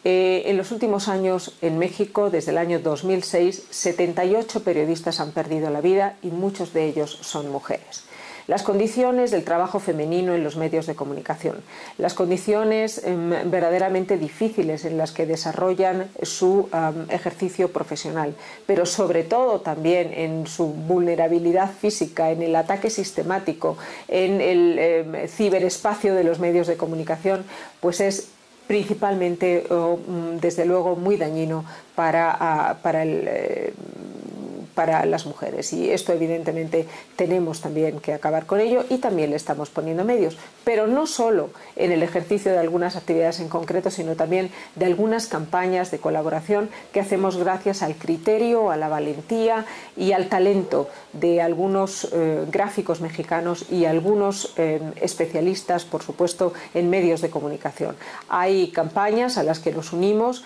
En los últimos años en México, desde el año 2006, 78 periodistas han perdido la vida y muchos de ellos son mujeres. Las condiciones del trabajo femenino en los medios de comunicación, las condiciones verdaderamente difíciles en las que desarrollan su ejercicio profesional, pero sobre todo también en su vulnerabilidad física, en el ataque sistemático, en el ciberespacio de los medios de comunicación, pues es principalmente, desde luego, muy dañino para las mujeres, y esto evidentemente tenemos también que acabar con ello, y también le estamos poniendo medios, pero no solo en el ejercicio de algunas actividades en concreto, sino también de algunas campañas de colaboración que hacemos gracias al criterio, a la valentía y al talento de algunos gráficos mexicanos y algunos especialistas, por supuesto, en medios de comunicación. Hay campañas a las que nos unimos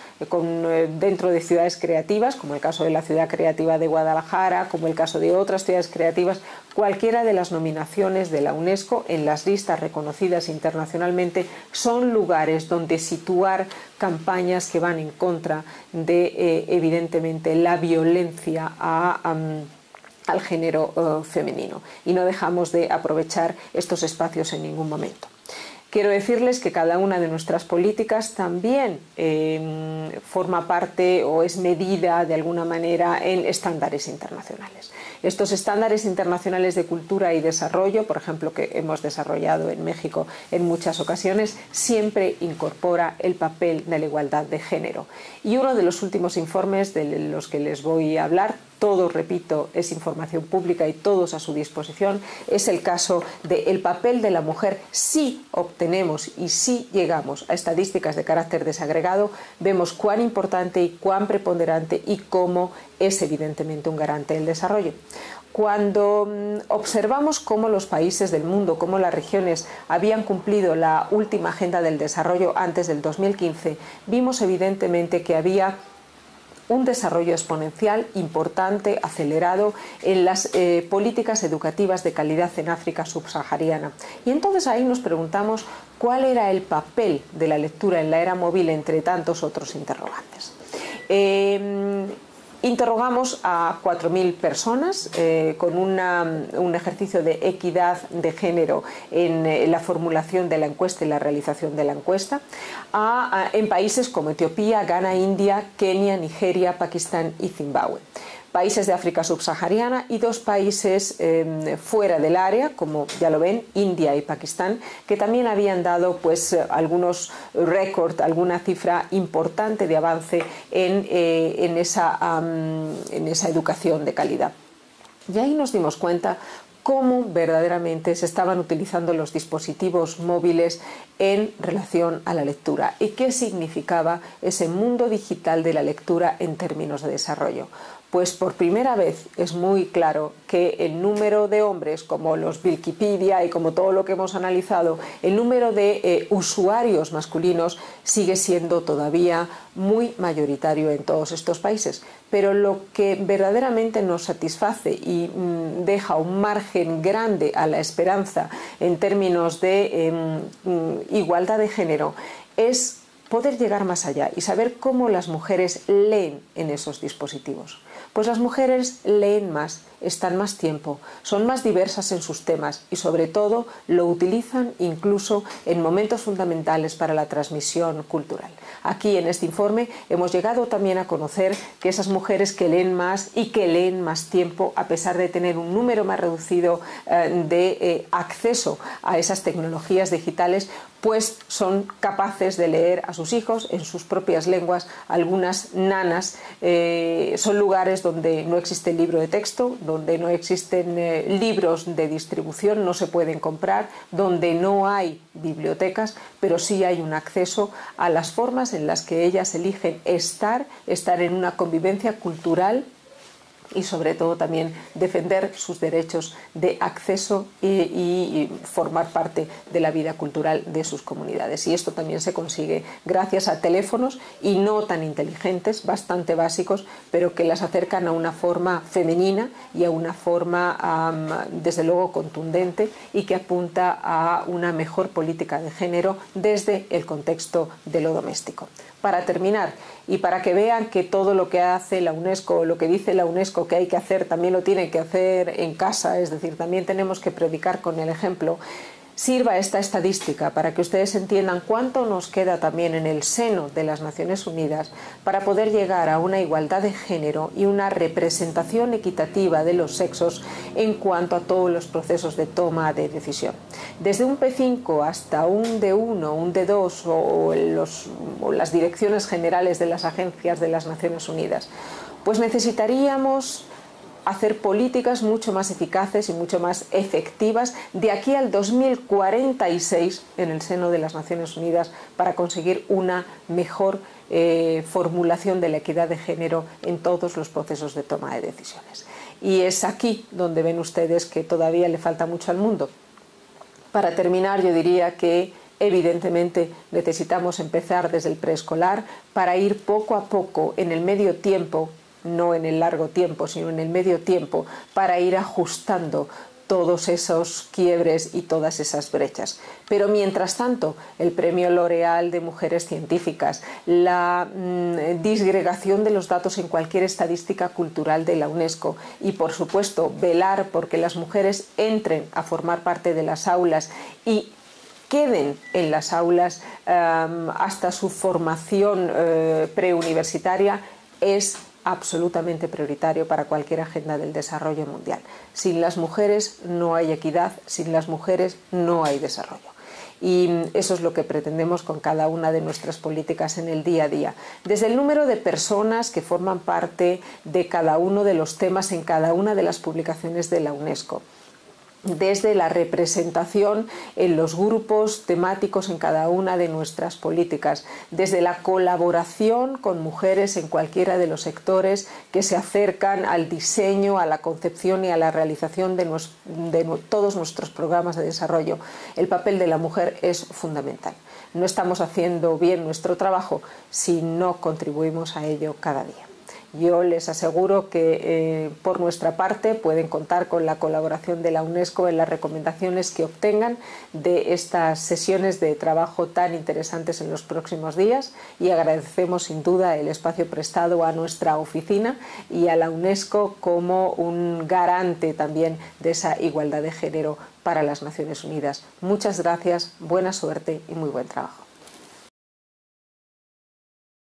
dentro de ciudades creativas, como el caso de la Ciudad Creativa de Guadalajara, como el caso de otras ciudades creativas. Cualquiera de las nominaciones de la UNESCO en las listas reconocidas internacionalmente son lugares donde situar campañas que van en contra de, evidentemente, la violencia al género femenino, y no dejamos de aprovechar estos espacios en ningún momento. Quiero decirles que cada una de nuestras políticas también forma parte o es medida de alguna manera en estándares internacionales. Estos estándares internacionales de cultura y desarrollo, por ejemplo, que hemos desarrollado en México en muchas ocasiones, siempre incorpora el papel de la igualdad de género. Y uno de los últimos informes de los que les voy a hablar, todos, repito, es información pública y todos a su disposición, es el caso del papel de la mujer. Si obtenemos y si llegamos a estadísticas de carácter desagregado, vemos cuán importante y cuán preponderante y cómo es evidentemente un garante del desarrollo. Cuando observamos cómo los países del mundo, cómo las regiones habían cumplido la última agenda del desarrollo antes del 2015, vimos evidentemente que había un desarrollo exponencial importante, acelerado en las políticas educativas de calidad en África subsahariana. Y entonces ahí nos preguntamos cuál era el papel de la lectura en la era móvil, entre tantos otros interrogantes. Interrogamos a 4.000 personas con un ejercicio de equidad de género en la formulación de la encuesta y la realización de la encuesta en países como Etiopía, Ghana, India, Kenia, Nigeria, Pakistán y Zimbabue. Países de África subsahariana y 2 países fuera del área, como ya lo ven, India y Pakistán, que también habían dado pues algunos récords, alguna cifra importante de avance en esa educación de calidad. Y ahí nos dimos cuenta cómo verdaderamente se estaban utilizando los dispositivos móviles en relación a la lectura y qué significaba ese mundo digital de la lectura en términos de desarrollo. Pues por primera vez es muy claro que el número de hombres, como los Wikipedia y como todo lo que hemos analizado, el número de usuarios masculinos sigue siendo todavía muy mayoritario en todos estos países. Pero lo que verdaderamente nos satisface y deja un margen grande a la esperanza en términos de igualdad de género es poder llegar más allá y saber cómo las mujeres leen en esos dispositivos. Pues las mujeres leen más, están más tiempo, son más diversas en sus temas y sobre todo lo utilizan incluso en momentos fundamentales para la transmisión cultural. Aquí en este informe hemos llegado también a conocer que esas mujeres que leen más y que leen más tiempo, a pesar de tener un número más reducido de acceso a esas tecnologías digitales, pues son capaces de leer a sus hijos en sus propias lenguas. Algunas nanas son lugares donde no existe libro de texto, donde no existen libros de distribución, no se pueden comprar, donde no hay bibliotecas, pero sí hay un acceso a las formas en las que ellas eligen estar en una convivencia cultural y sobre todo también defender sus derechos de acceso y formar parte de la vida cultural de sus comunidades. Y esto también se consigue gracias a teléfonos y no tan inteligentes, bastante básicos, pero que las acercan a una forma femenina y a una forma desde luego contundente y que apunta a una mejor política de género desde el contexto de lo doméstico. Para terminar, y para que vean que todo lo que hace la UNESCO, lo que dice la UNESCO que hay que hacer, también lo tienen que hacer en casa, es decir, también tenemos que predicar con el ejemplo. Sirva esta estadística para que ustedes entiendan cuánto nos queda también en el seno de las Naciones Unidas para poder llegar a una igualdad de género y una representación equitativa de los sexos en cuanto a todos los procesos de toma de decisión. Desde un P5 hasta un D1, un D2 o las direcciones generales de las agencias de las Naciones Unidas, pues necesitaríamos hacer políticas mucho más eficaces y mucho más efectivas de aquí al 2046 en el seno de las Naciones Unidas para conseguir una mejor formulación de la equidad de género en todos los procesos de toma de decisiones. Y es aquí donde ven ustedes que todavía le falta mucho al mundo. Para terminar, yo diría que evidentemente necesitamos empezar desde el preescolar para ir poco a poco en el medio tiempo, no en el largo tiempo, sino en el medio tiempo, para ir ajustando todos esos quiebres y todas esas brechas. Pero mientras tanto, el premio L'Oréal de mujeres científicas, la disgregación de los datos en cualquier estadística cultural de la UNESCO y, por supuesto, velar porque las mujeres entren a formar parte de las aulas y queden en las aulas hasta su formación preuniversitaria es absolutamente prioritario para cualquier agenda del desarrollo mundial. Sin las mujeres no hay equidad, sin las mujeres no hay desarrollo. Y eso es lo que pretendemos con cada una de nuestras políticas en el día a día. Desde el número de personas que forman parte de cada uno de los temas en cada una de las publicaciones de la UNESCO, desde la representación en los grupos temáticos en cada una de nuestras políticas, desde la colaboración con mujeres en cualquiera de los sectores que se acercan al diseño, a la concepción y a la realización de todos nuestros programas de desarrollo. El papel de la mujer es fundamental. No estamos haciendo bien nuestro trabajo si no contribuimos a ello cada día. Yo les aseguro que por nuestra parte pueden contar con la colaboración de la UNESCO en las recomendaciones que obtengan de estas sesiones de trabajo tan interesantes en los próximos días, y agradecemos sin duda el espacio prestado a nuestra oficina y a la UNESCO como un garante también de esa igualdad de género para las Naciones Unidas. Muchas gracias, buena suerte y muy buen trabajo.